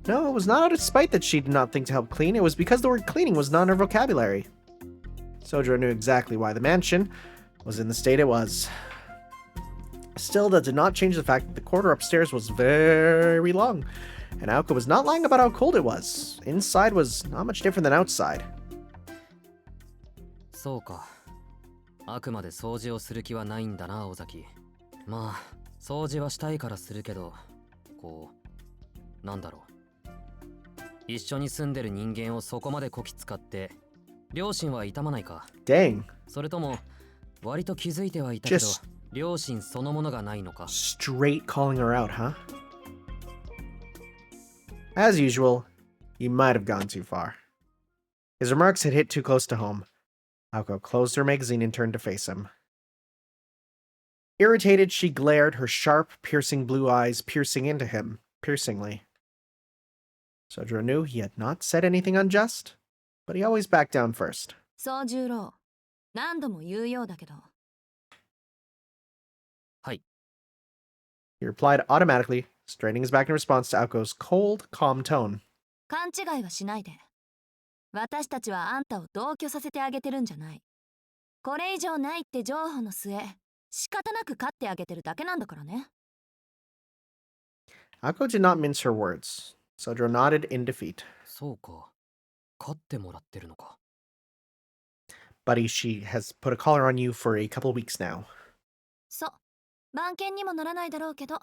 No, it was not out of spite that she did not think to help clean, it was because the word cleaning was not in her vocabulary. Sojiro knew exactly why the mansion was in the state it was. Still, that did not change the fact that the corridor upstairs was very long, and Aoko was not lying about how cold it was. Inside was not much different than outside. そうか。あくまで掃除をする気はないんだな、青崎。まあ、掃除はしたいからするけど、こう、なんだろう。一緒に住んでる人間をそこまでこき使って、両親は痛まないか。Dang. それとも、割と気づいてはいたけど、 Just 両親そのものがないのか。 straight calling her out, huh? As usual, you might have gone too far. His remarks had hit too close to home. Aoko closed her magazine and turned to face him. Irritated, she glared, her sharp, piercing blue eyes piercing into him, piercingly. Sojiro knew he had not said anything unjust, but he always backed down first. 総十郎、何度も言うようだけど。はい。 He replied automatically, straightening his back in response to Aoko's cold, calm tone. 勘違いはしないで。私たちはあんたを同居させてあげてるんじゃない。これ以上ないって譲歩の末、仕方なく飼ってあげてるだけなんだからね。Aoko did not mince her words. Sojiro nodded in defeat. そうか。飼ってもらってるのか。Buddy, she has put a collar on you for a couple weeks now. そう。番犬にもならないだろうけど。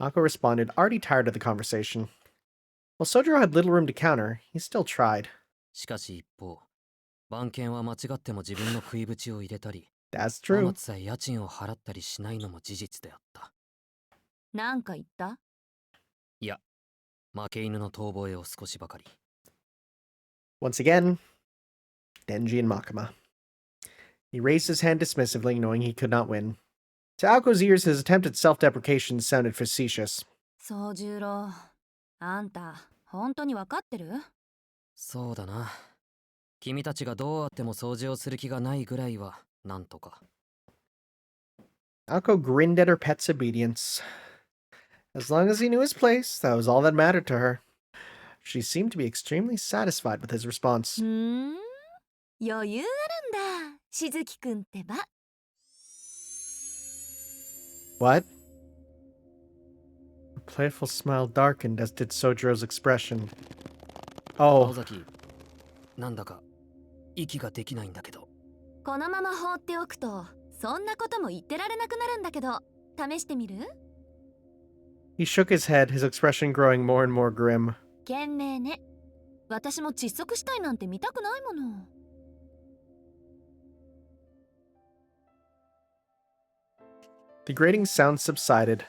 Aoko responded, already tired of the conversation. While Sojiro had little room to counter, he still tried. しかし一方、番犬は間違っても自分の食い縁を入れたり、 That's 天 true. 津さえ家賃を払ったりしないのも事実であった。なんか言った？いや、負け犬の遠吠えを少しばかり。 Once again, Denji and Makima. He raised his hand dismissively, knowing he could not win. To Aoko's ears, his attempt at self-deprecation sounded facetious. 総十郎、あんた、本当にわかってる？そうだな。君たちがどうあっても掃除をする気がないぐらいは、なんとか。 Aoko grinned at her pet's obedience. As long as he knew his place, that was all that mattered to her. She seemed to be extremely satisfied with his response. 余裕あるんだ、しずきくんってば。What? A playful smile darkened, as did Sojiro's expression. 青 Oh, 崎、なんだか息ができないんだけど。このまま放っておくと、そんなことも言ってられなくなるんだけど、試してみる？ he shook his head, his expression growing more and more grim. 懸命ね。私も窒息したいなんて見たくないもの。The grating sound subsided.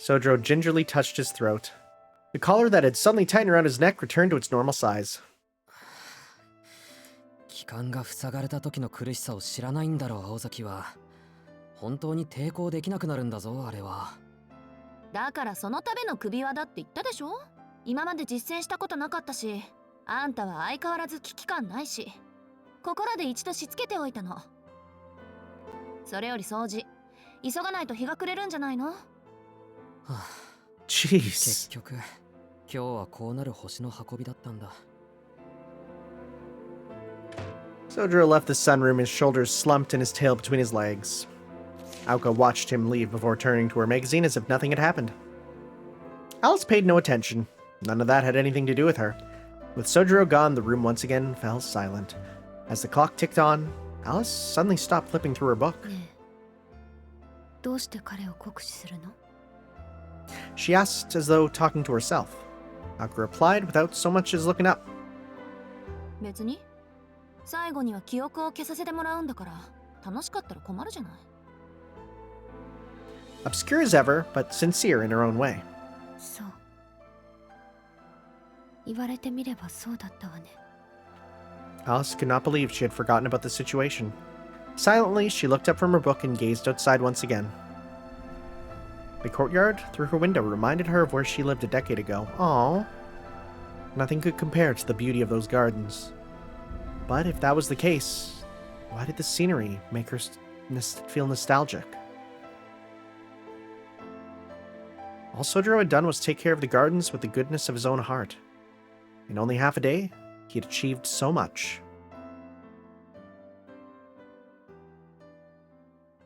Sojiro gingerly touched his throat. The collar that had suddenly tightened around his neck returned to its normal size. 気管が塞がれた時の苦しさを知らないんだろう、青崎は。本当に抵抗できなくなるんだぞ、あれは。だからそのための首輪だって言ったでしょ？今まで実践したことなかったし、あんたは相変わらず危機感ないし、ここらで一度しつけておいたの。それより掃除、急がないと日が暮れるんじゃないの？はあ、 Jeez. 結局、今日はこうなる星の運びだったんだ。 Sojiro left the sunroom, his shoulders slumped and his tail between his legs. Aoka watched him leave before turning to her magazine as if nothing had happened. Alice paid no attention. None of that had anything to do with her. With Sojiro gone, the room once again fell silent. As the clock ticked on, Alice suddenly stopped flipping through her book. ねえ、どうして彼を酷使するの？ She asked as though talking to herself. Aoka replied without so much as looking up. 別に。最後には記憶を消させてもらうんだから、楽しかったら困るじゃない。Obscure as ever, but sincere in her own way. そう。言われてみればそうだったわね。 Alice could not believe she had forgotten about the situation. Silently, she looked up from her book and gazed outside once again. The courtyard through her window reminded her of where she lived a decade ago. Aww. Nothing could compare to the beauty of those gardens. But if that was the case, why did the scenery make her feel nostalgic? All Sojiro had done was take care of the gardens with the goodness of his own heart. In only half a day, he had achieved so much.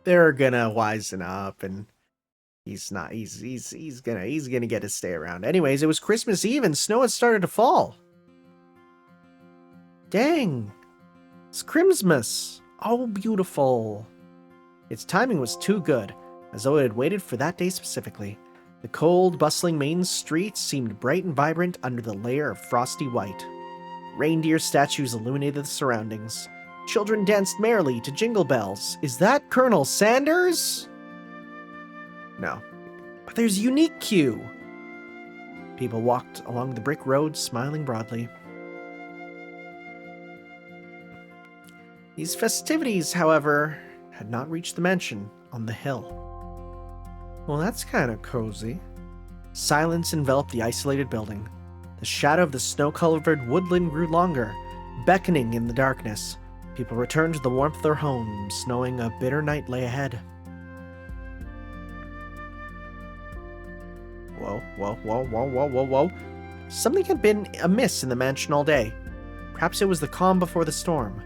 They're gonna wisen up, and he's gonna get to stay around. Anyways, it was Christmas Eve and snow had started to fall. Dang. It's Christmas. Oh, beautiful. Its timing was too good, as though it had waited for that day specifically. The cold, bustling main streets seemed bright and vibrant under the layer of frosty white. Reindeer statues illuminated the surroundings. Children danced merrily to jingle bells. Is that Colonel Sanders? No. But there's Unique Q. People walked along the brick road, smiling broadly. These festivities, however, had not reached the mansion on the hill. Well, that's kind of cozy. Silence enveloped the isolated building. The shadow of the snow-covered woodland grew longer, beckoning in the darkness. People returned to the warmth of their homes, knowing a bitter night lay ahead. Whoa. Something had been amiss in the mansion all day. Perhaps it was the calm before the storm.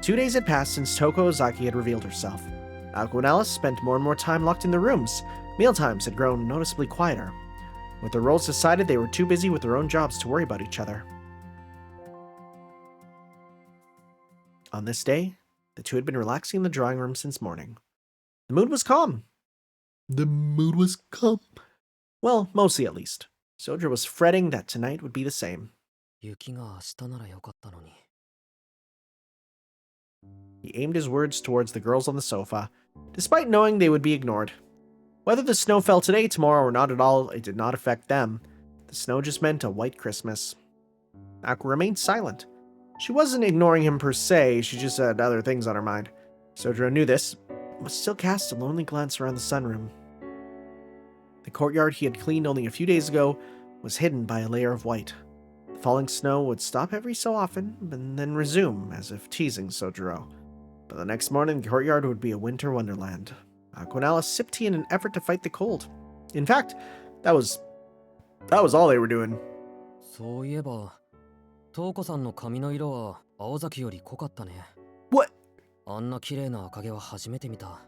2 days had passed since Touko Ozaki had revealed herself. Naoko and Alice spent more and more time locked in their rooms. Mealtimes had grown noticeably quieter. With their roles decided, they were too busy with their own jobs to worry about each other. On this day, the two had been relaxing in the drawing room since morning. The mood was calm. Well, mostly at least. Sojiro was fretting that tonight would be the same. 雪が明日ならよかったのに。 He aimed his words towards the girls on the sofa, despite knowing they would be ignored. Whether the snow fell today, tomorrow, or not at all, it did not affect them. The snow just meant a white Christmas. Aqua remained silent. She wasn't ignoring him per se, she just had other things on her mind. Sojiro knew this, but still cast a lonely glance around the sunroom. The courtyard he had cleaned only a few days ago was hidden by a layer of white. The falling snow would stop every so often, and then resume, as if teasing Sojiro. But the next morning, the courtyard would be a winter wonderland. Aqua and Alice sipped tea in an effort to fight the cold. In fact, that was all they were doing. そういえば、トウコさんの髪の色は青崎より濃かったね。What? あんな綺麗な赤毛は初めて見た。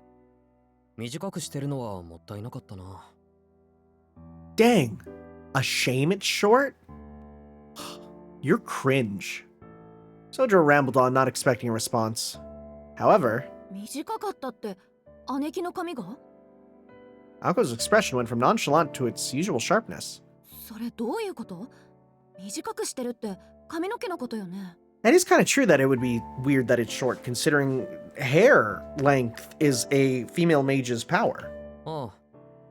短くしてるのはもったいなかったな。Dang. A shame it's short? You're cringe. Sojiro rambled on, not expecting a response. However, 短かったって姉貴の髪が？ Ako's expression went from nonchalant to its usual sharpness. それどういうこと？短くしてるって髪の毛のことよね。 It is kind of true that it would be weird that it's short, considering hair length is a female mage's power. あ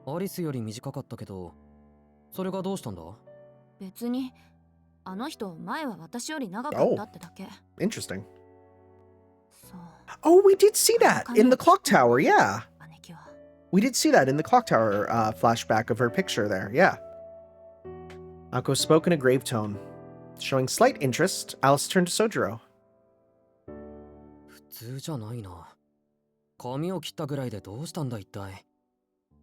あ、アリスより短かったけど、それがどうしたんだ？別に、あの人前は私より長かったってだけ。Interesting. そう。 Oh, we did see that in the clock tower, yeah. 姉貴は。 We did see that in the clock tower flashback of her picture there, yeah. Ako spoke in a grave tone. Showing slight interest, Alice turned to Sojiro. 普通じゃないな。髪を切ったぐらいでどうしたんだ一体。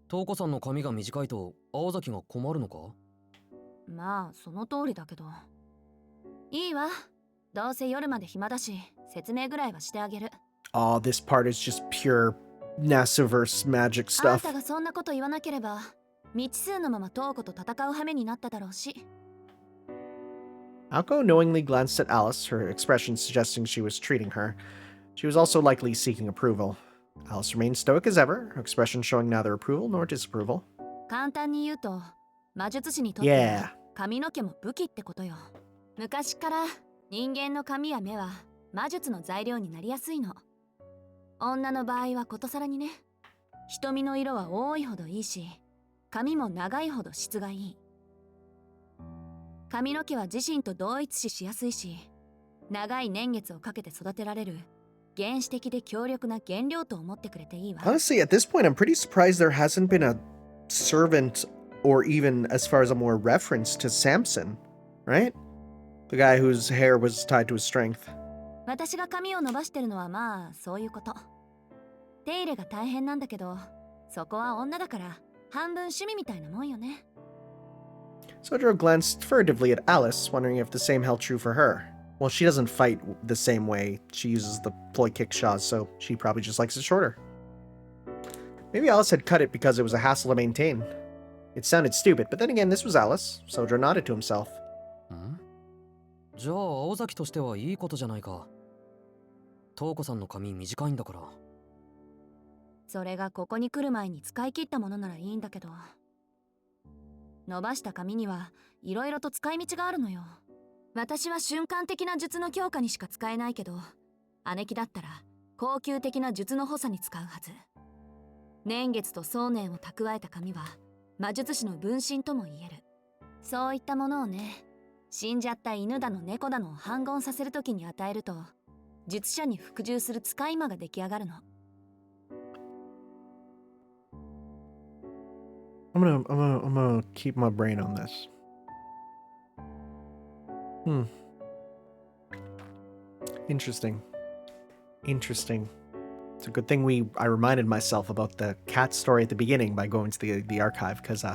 トウコさんの髪が短いと青崎が困るのか？まあ、その通りだけど。いいわ。どうせ夜まで暇だし、説明ぐらいはしてあげる。Oh, this part is just pure Nasuverse magic あん stuff. たがそんなこと言わなければ、未知数のままトウコと戦う羽目になっただろうし。Aoko knowingly glanced at Alice, her expression suggesting she was treating her. She was also likely seeking approval. Alice remained stoic as ever, her expression showing neither approval nor disapproval. 簡単に言うと、魔術師にとって Yeah. 髪の毛も武器ってことよ。昔から人間の髪や目は魔術の材料になりやすいの。女の場合はことさらにね。瞳の色は多いほどいいし、髪も長いほど質がいい。髪の毛は自身と同一視しやすいし、長い年月をかけて育てられる原始的で強力な原料と思ってくれていいわ。 Honestly, at this point, I'm pretty surprised there hasn't been a servant or even, as far as I'm aware, reference to Samson, right? The guy whose hair was tied to his strength. 私が髪を伸ばしてるのはまあそういうこと。手入れが大変なんだけど、そこは女だから半分趣味みたいなもんよね。Sodro glanced furtively at Alice, wondering if the same held true for her. Well, she doesn't fight the same way. She uses the ploy kickshaws, so she probably just likes it shorter. Maybe Alice had cut it because it was a hassle to maintain. It sounded stupid, but then again, this was Alice. Sodro nodded to himself. んじゃあ青崎としてはいいことじゃないか。トウコさんの髪短いんだから。それがここに来る前に使い切ったものならいいんだけど、伸ばした髪にはいろいろと使い道があるのよ。私は瞬間的な術の強化にしか使えないけど、姉貴だったら高級的な術の補佐に使うはず。年月と想念を蓄えた髪は魔術師の分身とも言える。そういったものをね、死んじゃった犬だの猫だのを反言させるときに与えると、術者に服従する使い魔が出来上がるの。I'm gonna keep my brain on this. Interesting. It's a good thing I reminded myself about the cat story at the beginning by going to the archive, because,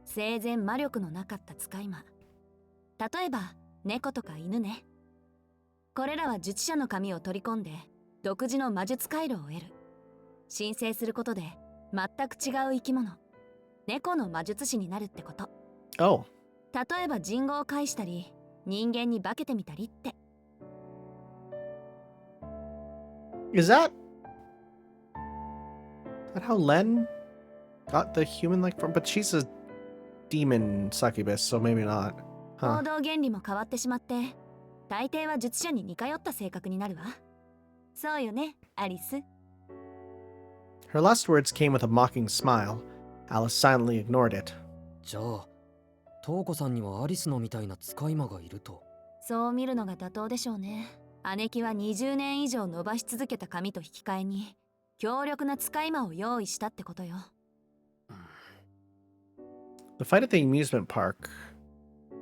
生前魔力のなかった使い魔。例えば、猫とか犬ね。これらは術者の髪を取り込んで、独自の魔術回路を得る。申請することで、全く違う生き物。猫の魔術師になるってこと。Oh. 例えば人語を介したり、人間に化けてみたりって。Is that how Len got the human-like form? But she's a demon succubus, so maybe not. 行動原理も変わってしまって、大抵は術者に似通った性格になるわ。そうよね、アリス。Her last words came with a mocking smile. Alice silently ignored it. じゃあトウコさんにはアリスのみたいな使い魔がいると。そう見るのが妥当でしょうね。姉貴は20年以上伸ばし続けた髪と引き換えに強力な使い魔を用意したってことよ。The fight at the amusement park.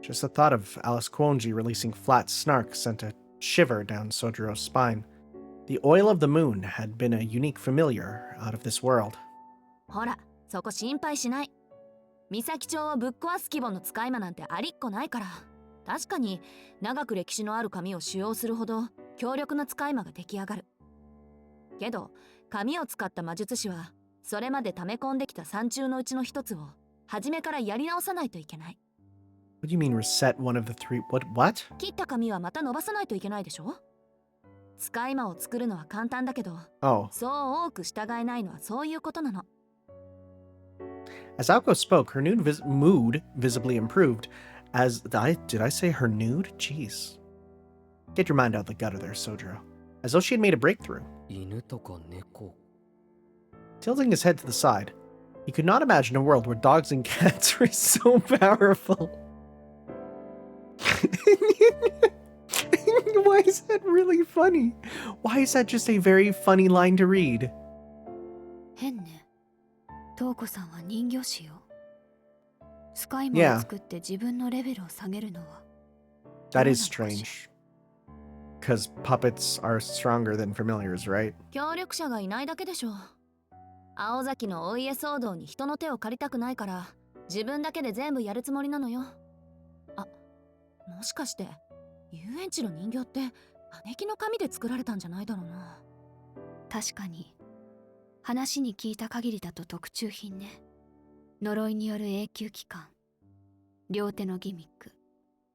Just the thought of Alice Kwonji releasing flat snark sent a shiver down Sojiro's spine. The oil of the moon had been a unique familiar out of this world. ほら、そこ心配しない。三崎町をぶっ壊す規模の使い魔なんてありっこないから。確かに長く歴史のある紙を使用するほど強力な使い魔が出来上がる。けど紙を使った魔術師はそれまで溜め込んできた山中のうちの一つを初めからやり直さないといけない。What do you mean reset one of the three? What? 切った紙はまた伸ばさないといけないでしょ。使い魔を作るのは簡単だけど、Oh. そう多く従えないのはそういうことなの。As Aoko spoke, her mood visibly improved. Did I say her nude? Jeez. Get your mind out the gutter there, Sojiro. As though she had made a breakthrough. 犬とか猫。 Tilting his head to the side, he could not imagine a world where dogs and cats were so powerful. Why is that really funny? Why is that just a very funny line to read? 変ね。トウコさんは人魚師よ。スカイマンを作って自分のレベルを下げるのは。That is strange. Because puppets are stronger than familiars, right? 協力者がいないだけでしょ。青崎のお家騒動に人の手を借りたくないから自分だけで全部やるつもりなのよ。あ、もしかして遊園地の人形って姉貴の紙で作られたんじゃないだろうな。確かに話に聞いた限りだと特注品ね。呪いによる永久期間、両手のギミック、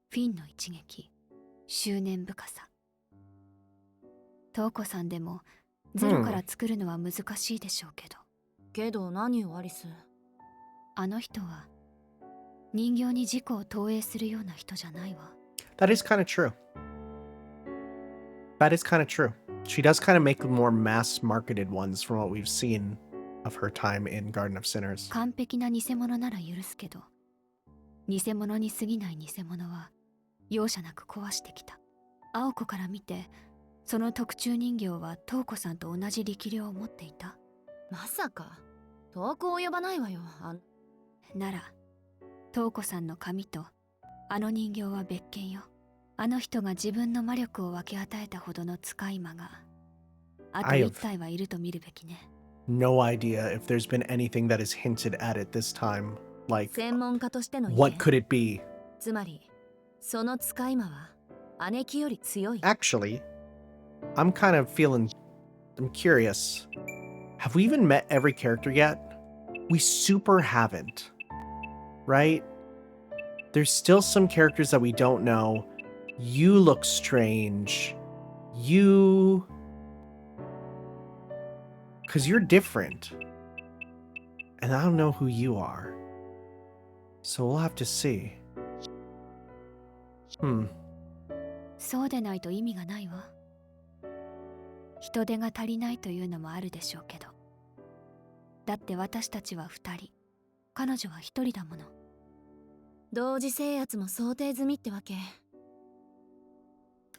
フィンの一撃、執念深さ。トウコさんでもゼロから作るのは難しいでしょうけど。けど何よアリス。あの人は人形に自己を投影するような人じゃないわ。That is kind of true. That is kind of true. She does kind of make more mass-marketed ones from what we've seen of her time in Garden of Sinners. 完璧な偽物なら許すけど、偽物に過ぎない偽物は容赦なく壊してきた。青子から見て、その特注人形は東子さんと同じ力量を持っていた。まさか遠く及ばないわよ。なら、東子さんの髪とあの人形は別件よ。あの人が自分の魔力を分け与えたほどの使い魔が、あと一体はいると見るべきね。No idea if there's been anything that is hinted at it this time. Like, 専門家としての意見。 what could it be? つまりその使い魔は姉貴より強い。 Actually, I'm curious. Have we even met every character yet? We super haven't. Right? There's still some characters that we don't know. You look strange. You... Because you're different. And I don't know who you are. So we'll have to see. そうでないと意味がないわ。人手が足りないというのもあるでしょうけど。だって私たちは2人、彼女は1人だもの。同時制圧も想定済みってわけ。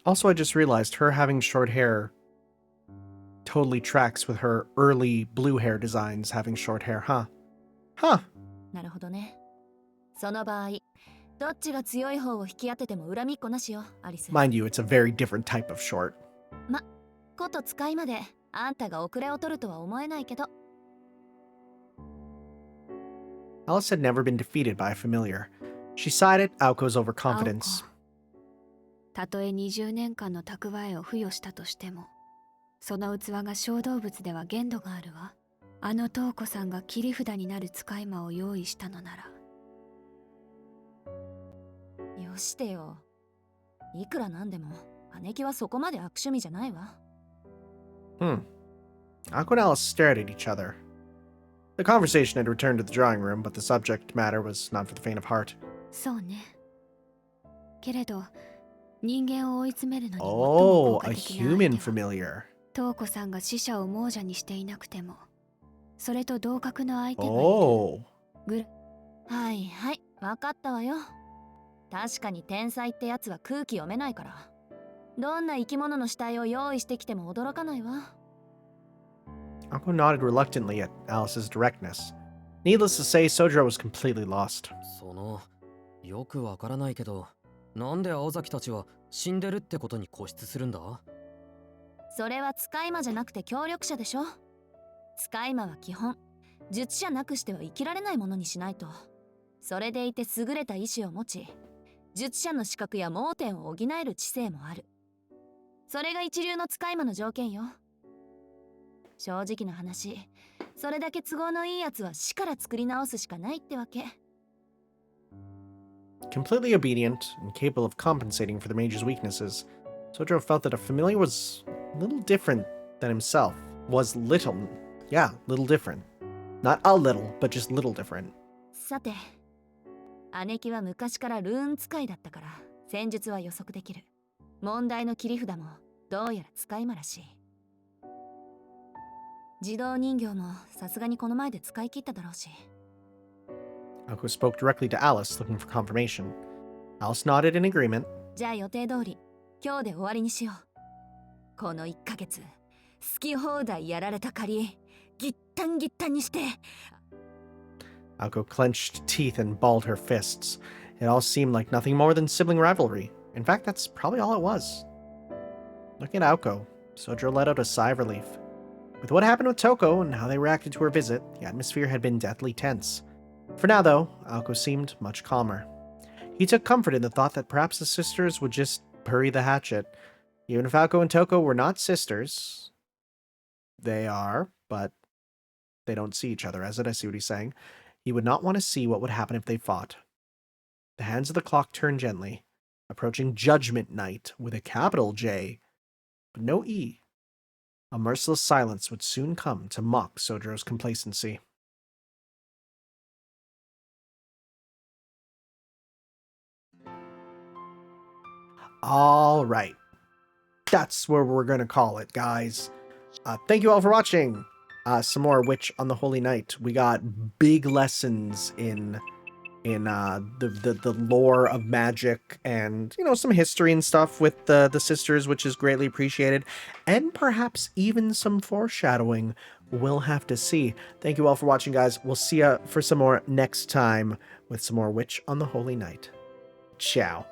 Also, I just realized her having short hair totally tracks with her early blue hair designs having short hair, huh? Huh. なるほどね。その場合、どっちが強い方を引き当てても恨みっこなしよ、アリス。 Mind you, it's a very different type of short. こと使いまであんたが遅れを取るとは思えないけど。 Alice had never been defeated by a familiar. She sided Aoko's overconfidence. たとえ20年間の蓄えを付与したとしても、その器が小動物では限度があるわ。あの東子さんが切り札になる使い魔を用意したのなら。よしてよ。いくらなんでも姉貴はそこまで悪趣味じゃないわ。Aoko and Alice stared at each other. The conversation had returned to the drawing room, but the subject matter was not for the faint of heart. そうね。けれど、人間を追い詰めるのに最も Oh, 効果 a 的な human 相手は familiar. 東子さんが死者を亡者にしていなくても、それと同格の相手がいる。Oh. はいはい、わかったわよ。確かに天才ってやつは空気読めないから。どんな生き物の死体を用意してきても驚かないわ。 Aoko nodded reluctantly at Alice's directness. Needless to say, Sojiro was completely lost. よくわからないけど、なんで青崎たちは死んでるってことに固執するんだ？それは使い魔じゃなくて協力者でしょ。使い魔は基本、術者なくしては生きられないものにしないと。それでいて優れた意志を持ち、術者の資格や盲点を補える知性もある。それが一流の使い魔の条件よ。正直な話、それだけ都合のいいやつは死から作り直すしかないってわけ。 Completely obedient and capable of compensating for the mage's weaknesses, Sojiro felt that a familiar was a little different than himself. Little different. Not a little, but just little different. さて、姉貴は昔からルーン使いだったから戦術は予測できる。問題の切り札もどうやら使い魔らしい。自動人形もさすがにこの前で使い切っただろうし。 Aoko spoke directly to Alice, looking for confirmation. Alice nodded in agreement. じゃあ予定通り今日で終わりにしよう。この1ヶ月好き放題やられた借りギッタンギッタンにして。 Aoko clenched teeth and balled her fists. It all seemed like nothing more than sibling rivalry. In fact, that's probably all it was. Looking at Aoko, Sojiro let out a sigh of relief. With what happened with Touko and how they reacted to her visit, the atmosphere had been deathly tense. For now, though, Aoko seemed much calmer. He took comfort in the thought that perhaps the sisters would just bury the hatchet. Even if Aoko and Touko were not sisters, they are, but they don't see each other as it. I see what he's saying. He would not want to see what would happen if they fought. The hands of the clock turned gently, approaching Judgment Night with a capital J, but no E. A merciless silence would soon come to mock Sojiro's complacency. All right. That's where we're going to call it, guys. Thank you all for watching. some more Witch on the Holy Night. We got big lessons in the lore of magic, and some history and stuff with the sisters, which is greatly appreciated, and perhaps even some foreshadowing. We'll have to see. Thank you all for watching, guys. We'll see you for some more next time with some more Witch on the Holy Night. Ciao.